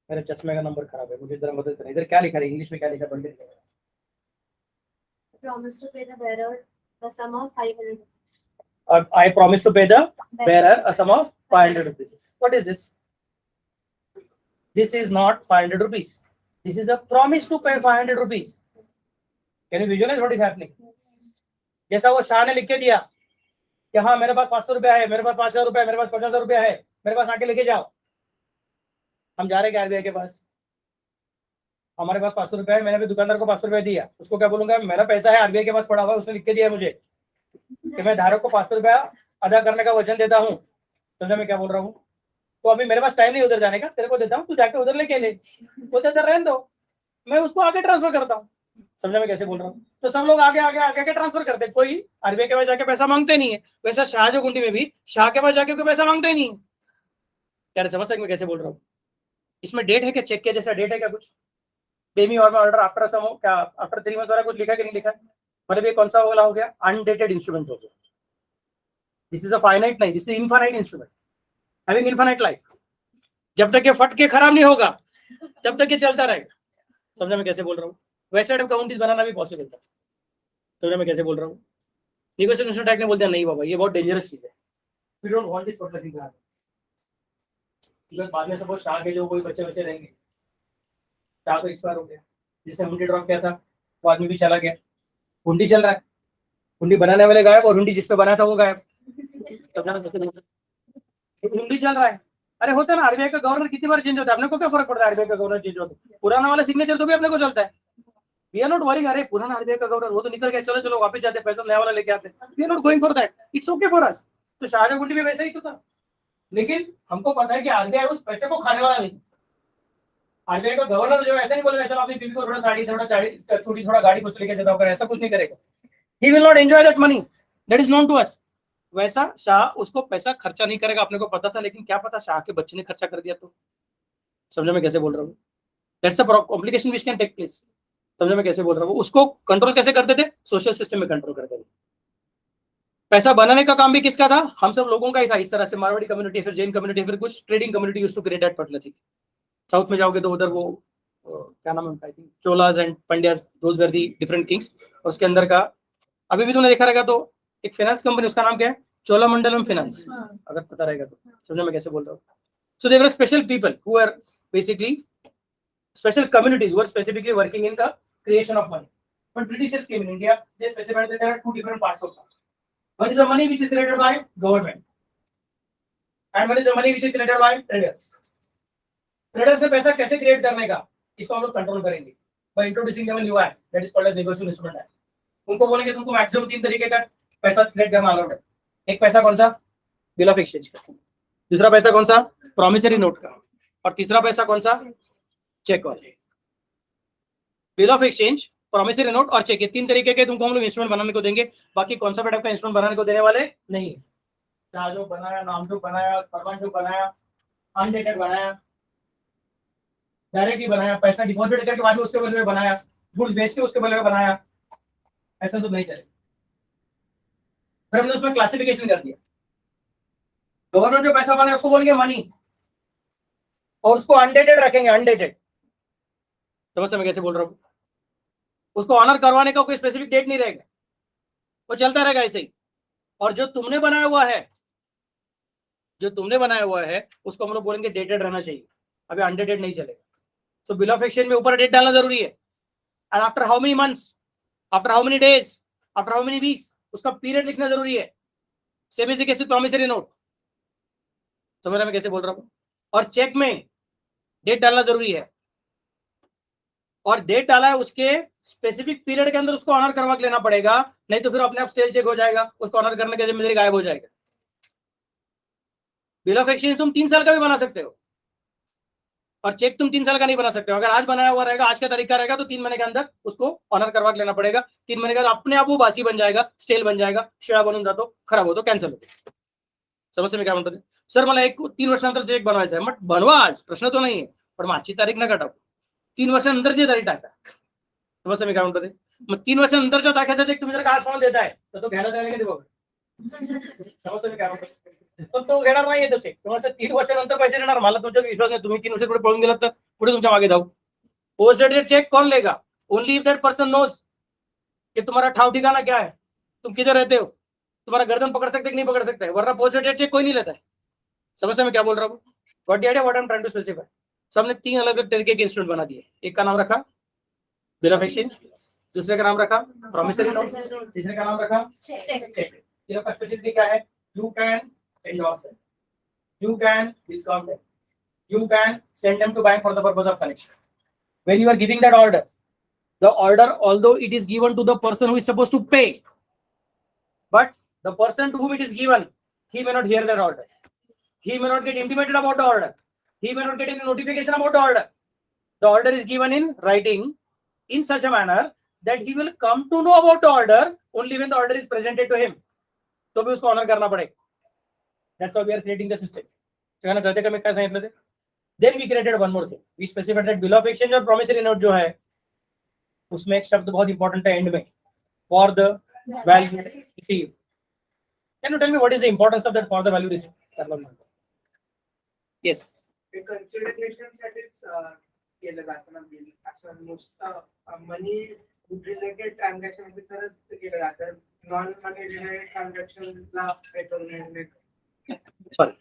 मेरे चश्मे का नंबर खराब है, मुझे जरा मदद करें। इधर क्या लिखा है, इंग्लिश में क्या लिखा है, पढ़ के दिखाओ। Promise to pay the bearer the sum of 500. I promise to pay the bearer a sum of 500 rupees. What is this? This is not 500 rupees. This is a promise to pay 500 rupees. Can you visualize what is happening? जैसा वो शाह ने लिख के दिया कि हाँ मेरे पास 500 रुपया है, मेरे पास 5,000 रुपया है, मेरे पास 50,000 रुपया है, मेरे पास आके लेके जाओ। हम जा रहे हैं आरबीआई के पास, हमारे पास 500 रुपया है, मैंने भी दुकानदार को 500 रुपया दिया, उसको क्या बोलूंगा, मेरा पैसा है आरबीआई के पास पड़ा हुआ है, उसने लिख के दिया है मुझे कि मैं धारक को 500 रुपया अदा करने का वचन देता हूँ। समझा मैं क्या बोल रहा हूँ? तो अभी मेरे पास टाइम नहीं उधर जाने का, तेरे को देता हूँ, तू जाके उधर लेके ले, बोलते सर रहने दो, मैं उसको आगे ट्रांसफर करता हूँ। समझा मैं कैसे बोल रहा हूँ? तो सब लोग आगे आगे आगे ट्रांसफर करते हैं, कोई आरबीआई के पास जाके पैसा मांगते नहीं है। वैसा शाहजो गुंडी में भी शाह के पास जाके कोई पैसा मांगते नहीं है। क्या समझ सकते मैं कैसे बोल रहा हूँ? इसमें डेट है क्या, चेक के जैसा डेट है क्या कुछ? पेमी और ऑर्डर आफ्टर सम क्या आफ्टर 3 मंथ्स वाला कुछ लिखा कि नहीं लिखा? मतलब ये कौन सा वाला हो गया, अनडेटेड इंस्ट्रूमेंट हो गया। दिस इज अ फाइनाइट नहीं, this is infinite instrument having infinite life. जब तक ये फट के खराब नहीं होगा तब तक ये चलता रहेगा। समझा मैं कैसे बोल रहा हूँ? वैसे टाइप काउंटीज बनाना भी पॉसिबल था। समझा मैं कैसे बोल रहा हूँ? नेगोशिएशन टैग ने बोल दिया नहीं बाबा ये बहुत डेंजरस चीज है, we don't want this particular thing. बाद में सपोज शाह के जो कोई बच्चे रहेंगे, शाह तो एक्सपायर हो गया, जिसने हुंडी ड्रॉप किया था वो आदमी भी चला गया, हुंडी चल रहा है, हुंडी बनाने वाले गायब और हुंडी जिसपे बना था वो गायब। हुंडी चल रहा है। अरे होता है ना, आरबीआई का गवर्नर कितनी बार चेंज होता है, अपने को क्या फर्क पड़ता है आरबीआई का गवर्नर चेंज होता है? पुराना वाला सिग्नेचर तो भी अपने को चलता है। वी आर नॉट वरिंग, अरे पुराना आरबीआई का गवर्नर वो तो निकल गया, चलो चलो वापस जाते, पैसा नया वाला लेके आते। We are not going for that, it's okay for us. तो शाहजहां गुंडी में वैसा ही तो था, लेकिन हमको पता है कि आरबीआई उस पैसे को खाने वाला नहीं। आरबीआई का गवर्नर जो ऐसा नहीं बोलेगा चलो अपनी बीवी को थोड़ा साड़ी थोड़ा छोटी थोड़ा गाड़ी कुछ लेके देता होगा, ऐसा कुछ नहीं करेगा। He will not enjoy that money, that is known to us. वैसा शाह उसको पैसा खर्चा नहीं करेगा, अपने को पता था, लेकिन क्या पता शाह के बच्चे ने खर्चा कर दिया तो। समझो मैं कैसे बोल रहा हूँ? That's a complication which can take place. समझो मैं कैसे बोल रहा हूँ? उसको कंट्रोल कैसे करते थे? सोशल सिस्टम में कंट्रोल करते थे। पैसा बनाने का काम भी किसका था? हम सब लोगों का ही था। इस तरह से मारवाड़ी कम्युनिटी, फिर जैन कम्युनिटी, फिर कुछ trading community used to create that particular thing. South में जाओगे तो उधर वो क्या नाम है उनका, I think Cholas and Pandyas, those were the different kings. और उसके अंदर का अभी भी तुमने देखा रहेगा तो एक फाइनेंस कंपनी, उसका नाम क्या है? चोलामंडलम फाइनेंस, अगर पता रहेगा तो। समझो मैं कैसे बोल रहा हूँ? So there were special people who are basically special communities who are specifically working in the creation of money. When Britishers came in India, they specified that there are two different parts of money. One is the money which is created by government, and one is the money which is created by traders. Traders ने पैसा कैसे create करने का, इसको हम लोग control करेंगे by introducing them a new act that is called as negotiable instrument act. उनको बोलेंगे तुमको मैक्सिमम 3 तरीके का पैसा क्रिएट करना अलाउड है। एक पैसा कौन सा? बिल ऑफ एक्सचेंज का। दूसरा पैसा कौन सा? प्रॉमिसरी नोट का। और तीसरा पैसा कौन सा? चेक और bill of exchange, promissory note और चेक, ये 3 तरीके के तुमको हम लोग इंस्ट्रूमेंट बनाने को देंगे। बाकी कौन सा टाइप का इंस्ट्रूमेंट बनाने को देने वाले नहीं। चार्ज जो बनाया, नाम जो बनाया, फरमान जो बनाया, अनडेटेड बनाया, डायरेक्टली बनाया, पैसा डिपॉजिट करके बाद में उसके बदले में बनाया, गुड्स बेच के उसके बदले में बनाया, ऐसा तो नहीं चलेगा। फिर हमने उसमें क्लासिफिकेशन कर दिया। गवर्नमेंट जो पैसा बनाए उसको बोलेंगे मनी, और उसको अनडेटेड रखेंगे, अनडेटेड। समझ मैं कैसे बोल रहा हूँ? उसको ऑनर करवाने का कोई स्पेसिफिक डेट नहीं रहेगा, वो चलता रहेगा ऐसे ही। और जो तुमने बनाया हुआ है, जो तुमने बनाया हुआ है उसको हम लोग बोलेंगे डेटेड रहना चाहिए, अभी अनडेटेड नहीं चलेगा। सो बिल ऑफ एक्सचेंज में ऊपर डेट डालना जरूरी है, and after how many months, after how many days, after how many weeks, उसका पीरियड लिखना जरूरी है। सेम इज कैसे प्रॉमिसरी नोट। समझ रहे मैं कैसे बोल रहा हूँ? और चेक में डेट डालना जरूरी है, और डेट डाला है उसके स्पेसिफिक पीरियड के अंदर उसको ऑनर करवा के लेना पड़ेगा, नहीं तो फिर अपने आप स्टेल चेक हो जाएगा, उसको ऑनर करने की जिम्मेदारी गायब हो जाएगा। बिल ऑफ एक्सचेंज तुम 3 साल का भी बना सकते हो, और चेक तुम 3 साल का नहीं बना सकते हो। अगर आज बनाया हुआ रहेगा, आज का तरीका रहेगा, तो 3 महीने के अंदर उसको ऑनर करवा के लेना पड़ेगा। 3 महीने के बाद अपने आप वो बासी बन जाएगा, स्टेल बन जाएगा, शिळा बनून जातो, खराब होतो, कॅन्सल होतो. समजते मी काय म्हणतो ते? सर मला 3 वर्षानंतर चेक बनवायचा आहे. मग बनवा आज, प्रश्न तो नाहीये, पण मग आजची तारीख नका टाकू, 3 वर्षानंतरची तारीख टाका. समजते मी काय म्हणतो ते? मग 3 वर्षानंतरच्या तारखेचा चेक तुम्ही जर का आज म्हणून देताय तर तो घ्यायला तयार कधी बघा. समजते मी काय म्हणतो? पण तो घेणार नाही तो चेक. तुम्हाला 3 वर्षानंतर पैसे देणार, मला तुमच्यावर विश्वास नाही. तुम्ही 3 वर्ष पुढे पळून गेलात तर पुढे तुमच्या मागे जाऊ. पोस्ट डेटेड चेक कौन लेगा? Only if that person knows कि तुम्हारा ठाव ठिकाना क्या है, तुम किधर रहते हो, तुम्हारा गर्दन पकड़ सकते कि नहीं पकड़ सकते, वरना पोस्ट डेटेड चेक कोई नहीं लेता है. समझ में क्या बोल रहा हूँ? What idea, what I am trying to specify. So हमने 3 अलग अलग तरीके के इंस्ट्रूमेंट बना दिए. एक का नाम रखा बिल ऑफ एक्सचेंज, दूसरे का नाम रखा प्रॉमिसरी नोट, तीसरे का नाम रखा चेक. तीनों का स्पेशलिटी क्या है? You can endorse it, you can discount it, you can send them to bank for the purpose of collection. When you are giving that order, the order, although it is given to the person who is supposed to pay, but the person to whom it is given, he may not hear that order, he may not get intimated about the order, he may not get any notification about the order. The order is given in writing in such a manner that he will come to know about the order only when the order is presented to him. तो भी उसको honour करना पड़ेगा. That's how we are creating the system. सगळ्यांना कळते का मी काय सांगितलं ते? Then we created one more thing. We specified that bill of exchange और promissory note जो है उसमें एक शब्द बहुत इंपॉर्टेंट है एंड में, for the value received. Can you tell me what is the importance of that for the value received? Yes. ते consideration साठीच केलं जातं ना बिल. असं नुसतं मनी रिलेटेड ट्रान्झॅक्शन मध्ये तरच ते केलं जातं. नॉन मनी रिलेटेड ट्रान्झॅक्शनला पेट्रोल नाही. Sorry.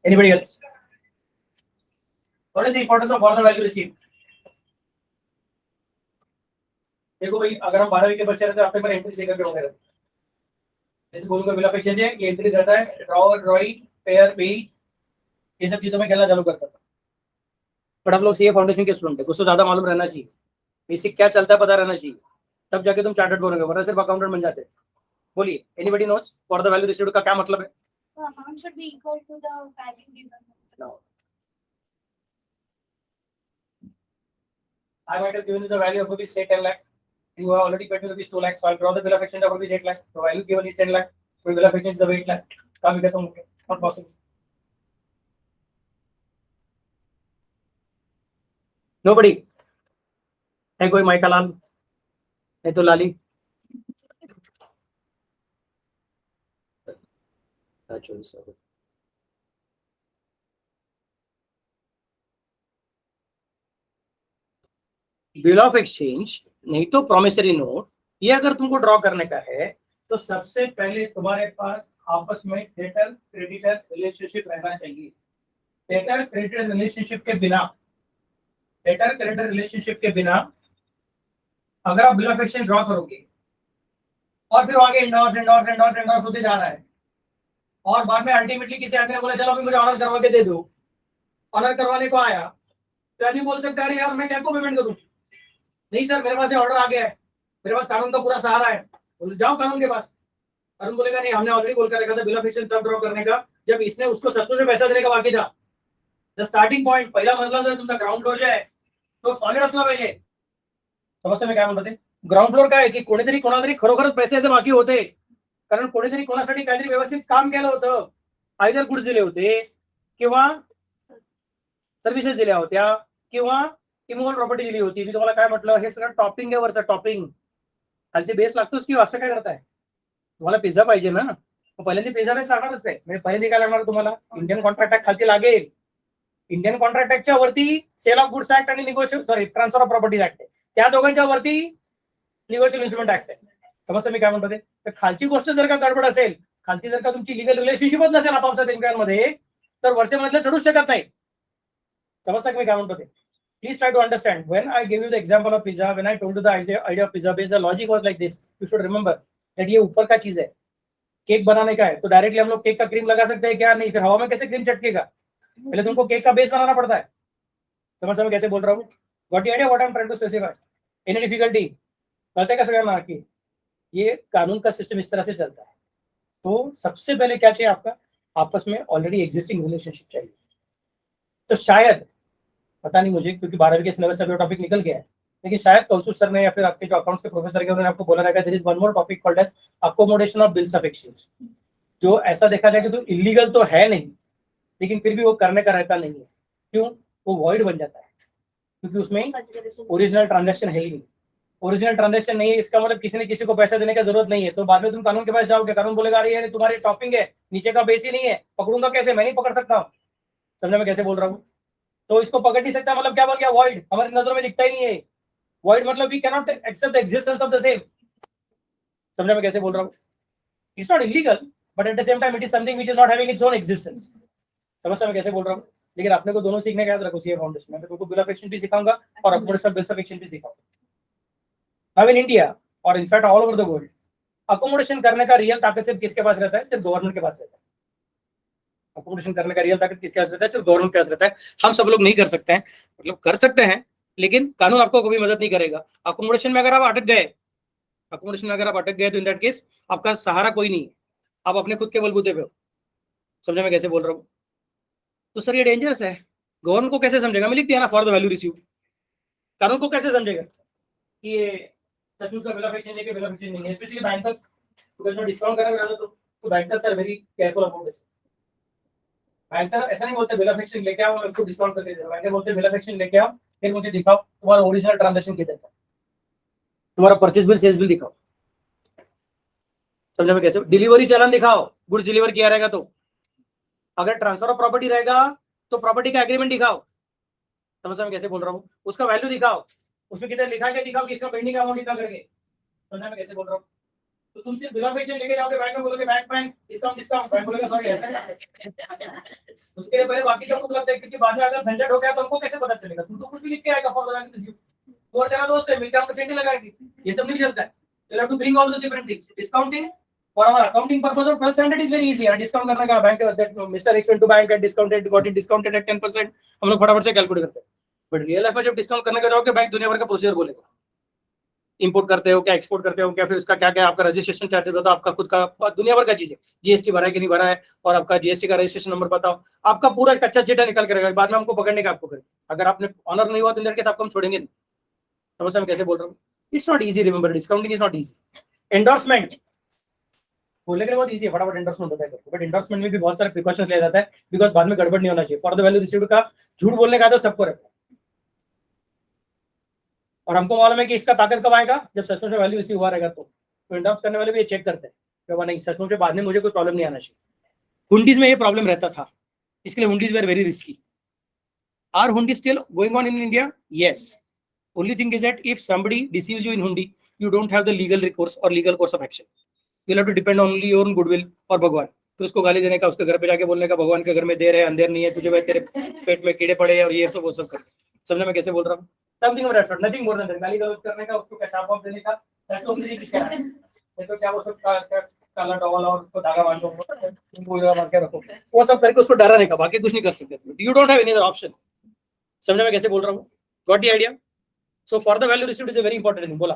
Anybody else? What is the importance of for the value received? देखो भाई, अगर हम 12वीं के बच्चे रहते हैं, आपके पर एंट्री सीकर के होंगे. जैसे बोलूंगा बिल ऑफ एक्सचेंज है, ये एंट्री रहता है, ड्रॉवर, ड्रॉई, पेयर, पे, ये सब चीजों में खेलना चालू करता था. बट आप लोग सीए फाउंडेशन के स्टूडेंट है, कुछ तो ज्यादा मालूम रहना चाहिए, बेसिक क्या चलता है पता रहना चाहिए, तब जाके तुम चार्टर्ड बनोगे, वरना सिर्फ अकाउंटेंट बन जाते. बोलिए, anybody knows for the value received का क्या मतलब है? The amount should be equal to the value given. No. I might have given you the value of rupees say 10 lakh. You have already paid me rupees 2 lakh, so I'll draw the bill of exchange of rupees 8 lakh. The value given is 10 lakh. So bill of exchange is of 8 lakh. Come get them. Not possible. Nobody. है कोई mica लाल? है तो लाली? Bill of exchange नहीं तो promissory note, ये अगर तुमको draw करने का है तो सबसे पहले तुम्हारे पास आपस में डेटर क्रेडिटर रिलेशनशिप रहना चाहिए. डेटर क्रेडिटर रिलेशनशिप के बिना, डेटर क्रेडिटर रिलेशनशिप के बिना अगर आप बिल ऑफ एक्सचेंज ड्रॉ करोगे और फिर आगे इंडोर्स इंडोर्स इंडोर्स इंडोर्स होते जा रहा है और बाद में अल्टीमेटली किसी आदमी ने बोला चलो अभी मुझे ऑनर करवा के दे दो, ऑनर करवाने को आया तो आदमी बोल सकता है अरे यार मैं क्या को पेमेंट करूं? नहीं सर मेरे पास ये ऑर्डर आ गया है, मेरे पास कानून का पूरा सहारा है. बोले जाओ कानून के पास. कानून बोलेगा नहीं हमने ऑलरेडी बोल कर रखा था बिल ऑफ एक्सचेंज तब ड्रॉ करने का जब इसने उसको सचमुच में पैसा देने का बाकी था. द स्टार्टिंग पॉइंट, पहिला मजला जो आहे तुमचा ग्राउंड फ्लोर आहे तो सॉलिड असला पाहिजे. समस्या मी काय म्हणते, ग्राउंड फ्लोर काय की कोणीतरी कोणातरी खरोखरच पैसे बाकी होते, कारण कोणीतरी कोणासाठी काहीतरी व्यवस्थित काम केलं होतं, आयदर गुड्स दिले होते किंवा सर्व्हिसेस दिल्या होत्या किंवा इमोबल प्रॉपर्टी दिली होती. मी तुम्हाला काय म्हटलं, हे सगळं टॉपिंग आहे वरचं, टॉपिंग खालती बेस लागतोच. किंवा असं काय करताय, तुम्हाला पिझ्झा पाहिजे ना, मग पहिल्यांदा पिझ्झा बेस लागणारच आहे. म्हणजे पहिल्यांदा काय लागणार तुम्हाला, इंडियन कॉन्ट्रॅक्ट ऍक्ट खालती लागेल. इंडियन कॉन्ट्रॅक्ट ऍक्टच्या वरती सेल ऑफ गुड्स ऍक्ट आणि ट्रान्सफर ऑफ प्रॉपर्टीज ऍक्ट आहे, त्या दोघांच्या वरती निगोशिएबल इन्स्ट्रुमेंट ऍक्ट आहे. समजतं मी काय म्हणतो ते? तर खालची गोष्ट जर का गडबड असेल, खालती जर का तुमची लिगल रिलेशनशिपच नसेल आपापसात एकमेकांमध्ये, तर वरच्या मधले चढूच शकत नाही. समजतं मी काय म्हणतो ते? Please try to understand. When I gave you the example of pizza, when I told you the idea of pizza base, the logic was like this. You should remember that ये ऊपर का चीज है, केक बनाने का है, तो directly हम लोग केक का क्रीम लगा सकते हैं क्या? नहीं. फिर हवा में कैसे क्रीम चटकेगा? पहले तुमको केक का बेस बनाना पड़ता है. समझ मैं कैसे बोल रहा हूँ? Got the idea what I'm trying to specify? Any difficulty? कहते कैसे करना कि ये कानून का सिस्टम इस तरह से चलता है. तो सबसे पहले क्या चाहिए आपका, आपस में ऑलरेडी एग्जिस्टिंग रिलेशनशिप चाहिए. तो शायद पता नहीं मुझे, क्योंकि 12वीं के सिलेबस से टॉपिक निकल गया है, लेकिन शायद कौशल सर ने या फिर आपके जो अकाउंट्स के प्रोफेसर के उन्होंने आपको बोला रहेगा there is one more topic called as accommodation of bills of exchange, जो ऐसा देखा जाए कि तो इलीगल तो है नहीं, लेकिन फिर भी वो करने का रहता नहीं है। क्यों? वो वॉइड बन जाता है, क्योंकि उसमें Consideration. ओरिजिनल ट्रांजैक्शन है ही नहीं। ओरिजिनल ट्रांजैक्शन नहीं है, इसका मतलब किसी ने किसी को पैसा देने का जरूरत नहीं है। तो बाद में तुम कानून के पास जाओगे, कानून बोलेगा अरे ये तुम्हारी टॉपिंग है, नीचे का बेस ही नहीं है, पकड़ूंगा कैसे? मैं नहीं पकड़ सकता हूँ। समझा मैं कैसे बोल रहा हूँ? तो इसको पकड़ नहीं सकता मतलब क्या बन गया? वॉइड। हमारी नजरों में दिखता ही नहीं है। वॉइड मतलब we cannot accept existence of the same. समझा मैं कैसे बोल रहा हूँ? It's not illegal, but at the same time it is something which is not having its own existence. समझ मैं कैसे बोल रहा हूँ? लेकिन आपने को दोनों सीखने का याद रखो, सीए फाउंडेशन में तुमको बिल ऑफ एक्सचेंज भी सिखाऊंगा और अकोमोडेशन बिल्स ऑफ एक्सचेंज भी सिखाऊंगा। नाउ इन इंडिया और in fact all over the world, accommodation करने का रियल ताकत सिर्फ किसके पास रहता है? सिर्फ गवर्नमेंट के पास रहता है। अकोमोडेशन करने का रियल ताकत किसके पास रहता है? सिर्फ गवर्नमेंट के पास रहता है। हम सब लोग नहीं कर सकते हैं, मतलब कर सकते हैं, लेकिन कानून आपको कभी मदद नहीं करेगा। अकोमोडेशन में अगर आप अटक गए, तो इन दैट केस आपका सहारा कोई नहीं है, आप अपने खुद के बलबूते पे हो। समझे मैं कैसे बोल रहा हूँ? तो सर ये डेंजरस है। गवर्नमेंट को कैसे समझेगा? मैं लिख दिया ना, फॉर द वैल्यू रिसीव। कानून को कैसे समझेगा कि ये सचमुच का बिल ऑफ एक्सचेंज है कि बिल ऑफ एक्सचेंज नहीं है? स्पेशली बैंकर्स, बिकॉज़ मैं डिस्काउंट करने वाला तो bankers are very careful about this. Banker ऐसा नहीं बोलते बिल ऑफ एक्सचेंज लेके आओ मैं उसको डिस्काउंट करके दे दूंगा। बैंकर बोलते बिल ऑफ एक्सचेंज लेके आओ, फिर मुझे दिखाओ तुम्हारा ओरिजिनल ट्रांजैक्शन कितना था, तुम्हारा परचेज बिल, सेल्स बिल दिखाओ। समझे मैं कैसे? डिलीवरी चालान दिखाओ, गुड्स डिलीवर किया रहेगा तो। अगर ट्रांसफर ऑफ प्रॉपर्टी रहेगा तो प्रॉपर्टी का एग्रीमेंट दिखाओ। समझ मैं कैसे बोल रहा हूँ? उसका वैल्यू दिखाओ, उसमें कितना लिखा है दिखाओ कि इसका पेंडिंग अमाउंट इतना करके। समझ मैं कैसे बोल रहा हूँ? तो तुम सिर्फ बिल ऑफ एक्सचेंज लेके जाओगे बैंक में, बोलोगे बैंक डिस्काउंट, बैंक बोलेगा सॉरी। उसके लिए पहले बाकी सब उपलब्ध है, क्योंकि बाद में अगर झंझट हो गया तो हमको कैसे पता चलेगा? तुम तो कुछ भी लिख के आएगा फॉर लगा के तो और तेरा दोस्त है मिलकर हमको सेंटी लगाएगी। ये सब नहीं चलता है। You have to bring all the different things. Discounting for our accounting purpose of 12 is very easy. Discount करने का bank that mister X went to bank at discounted got it discounted at 10%, हम लोग फटाफट से calculate करते हैं। But real life में जब डिस्काउंट करने का जाओगे बैंक दुनिया भर का प्रोसीजर बोलेगा। इंपोर्ट करते हो क्या, एक्सपोर्ट करते हो क्या, फिर उसका क्या क्या आपका रजिस्ट्रेशन चार्जेस होता है, आपका खुद का दुनिया भर का चीज है, जीएसटी भरा है कि नहीं भरा है, और आपका जीएसटी का रजिस्ट्रेशन नंबर बताओ, आपका पूरा कच्चा चिट्ठा निकल के रहेगा। बाद में हमको पकड़ने का आपको करेगा। अगर आपने ऑनर नहीं हुआ तो इनके आपको हम छोड़ेंगे नहीं। समझ मैं कैसे बोल रहा हूँ? It's not easy, remember discounting is not easy. Endorsement बोलने के लिए बहुत इजी है, फटाफट एंडोर्समेंट होता है, बट एंडोर्समेंट में भी बहुत सारे प्रिकॉशन लिया जाता है, बिकॉज बाद में गड़बड़ नहीं होना चाहिए। फॉर द वैल्यू रिसीव्ड का झूठ बोलने का आदत सबको रहता है, और हमको मालूम है कि इसका ताकत कब आएगा? जब सचमुच में वैल्यू रिसीव हुआ रहेगा तो एंडोर्स करने वाले भी ये चेक करते हैं कि नहीं सचमुच में बाद में मुझे कोई प्रॉब्लम नहीं आना चाहिए। हुंडीज में ये प्रॉब्लम रहता था, इसके लिए hundis were very risky. Are hundi still going on in India? Yes. Only thing is that if somebody deceives you in hundi, you don't have the legal recourse or legal course of action. You'll have to depend only on goodwill और भगवान। तो उसको गाली देने का, उसके घर पे जाके बोलने का भगवान के घर में देर है अंधेर नहीं है, तुझे भाई तेरे पेट में कीड़े पड़े और ये सब वो सब कर। समझने में कैसे बोल रहा हूँ? Something of that sort, nothing more than that. गाली गलौज करने का, उसको पेशाब ऑफ देने का, दैट्स ओनली थिंग क्या है। तो क्या वो सब काला टॉवल और उसको धागा बांध दो, बांध के रखो, वो सब करके उसको डराने का, बाकी कुछ नहीं कर सकते। You don't have any other option. समझने में कैसे बोल रहा हूँ? Got the idea? So for the value received is a very important thing. बोला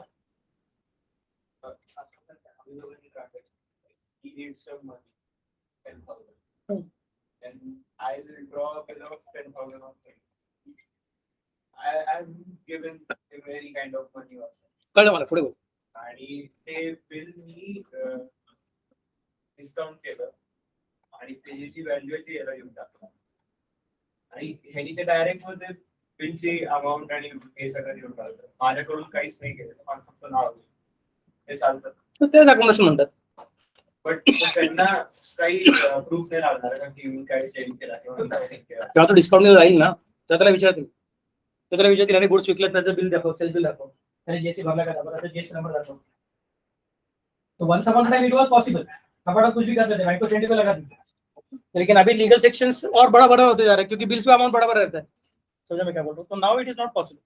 he needs some money, 10,000, and I will draw a bill of 10,000 of him. I'm given him any kind of money also. कळलं मला, पुढे बोल. आणि ते bill मी discount केलं आणि त्याची जी व्हॅल्यू आहे ती याला घेऊन टाकलं, आणि ह्यानी ते डायरेक्ट मध्ये बिलची अमाऊंट आणि हे सगळं घेऊन टाकलं. माझ्याकडून काहीच नाही केलं, मला फक्त नाव हे चालतं. तर तेच अकोमोडेशन म्हणतात. बट त्यांना काही प्रूफ नाही लागणार का की मी काय सेल केला किंवा काय नाही केला. तेव्हा तो डिस्काउंट जाईल ना, तर त्याला विचारतील आणि गुड्स विकलं त्याचं बिल दाखव, सेल बिल दाखव, त्याने जीएसटी भरला का दाखव, त्याचा जीएसटी नंबर दाखव. तो once upon time it was possible, फटाफट कुछ भी कर देते, बैंक को सेंटी पे लगा देते, लेकिन अभी लीगल सेक्शंस और बड़ा होते जा रहा है, क्योंकि बिल्स पे अमाउंट बड़ा रहता है। समझा मैं क्या बोल रहा हूँ? तो now it is not possible.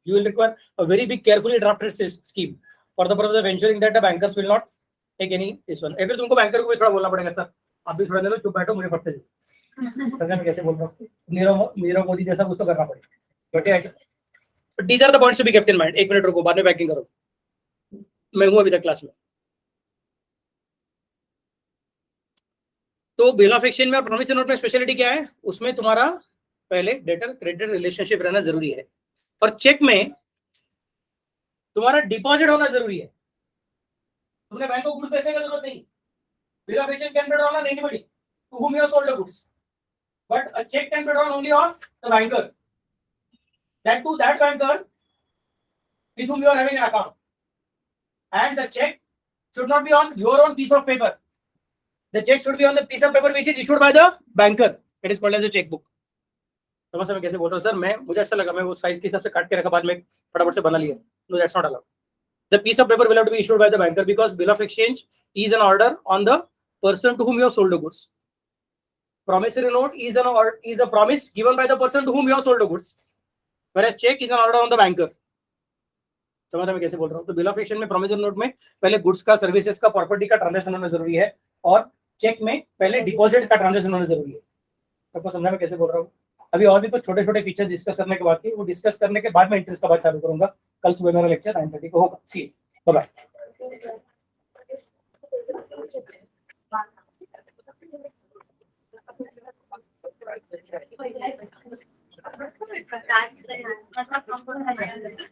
You will require a very big carefully drafted scheme for the purpose of ensuring that the bankers will not take any this one. फिर तुमको बैंकर को भी थोड़ा बोलना पड़ेगा, सर आप भी थोड़ा ले लो, चुप बैठो, मुझे फटते जाओ। समझा मैं कैसे बोल रहा हूँ? नीरव मोदी जैसा कुछ तो करना पड़ेगा। But these are the points to be kept in mind. एक मिनट रुको, बाद में पैकिंग करो, मैं हूँ अभी तक क्लास में। तो बिल ऑफ एक्सचेंज में और प्रॉमिसरी नोट में स्पेशलिटी क्या है? उसमें तुम्हारा पहले डेटर क्रेडिटर रिलेशनशिप रहना जरूरी है, और चेक में तुम्हारा डिपॉजिट होना जरूरी है। तुमने बैंक को गुड्स बेचने की जरूरत नहीं। Bill of exchange can be drawn on anybody to whom you have sold the goods, but a check can be drawn only on the banker, that to that banker with whom you are having an account, and the check should not be on your own piece of paper. The check should be on the piece of paper which is issued by the banker. It is called as a checkbook. समझ मैं कैसे बोल रहा हूँ sir? मैं मुझे अच्छा लगा, मैं वो साइज के हिसाब से काट के रखा, बाद में फटाफट से बना लिया। No, that's not allowed. The piece of paper will have to be issued by the banker because bill of exchange is an order on the person to whom you have sold the goods. Promissory note is a promise given by the person to whom you have sold the goods, whereas check is an order on the banker. समझ मैं कैसे बोल रहा हूँ? तो bill of exchange में, promissory note में पहले गुड्स का, सर्विसेज का, प्रॉपर्टी का ट्रांजैक्शन होना जरूरी है, और चेक में पहले डिपॉजिट का ट्रांजैक्शन होना जरूरी है। सबको समझा मैं कैसे बोल रहा हूँ? अभी और भी कुछ छोटे छोटे फीचर्स डिस्कस करने के बाद वो डिस्कस करने के बाद मैं इंटरेस्ट का बात चालू करूंगा। कल सुबह मेरा लेक्चर 9:30 को होगा। सी बाय। That's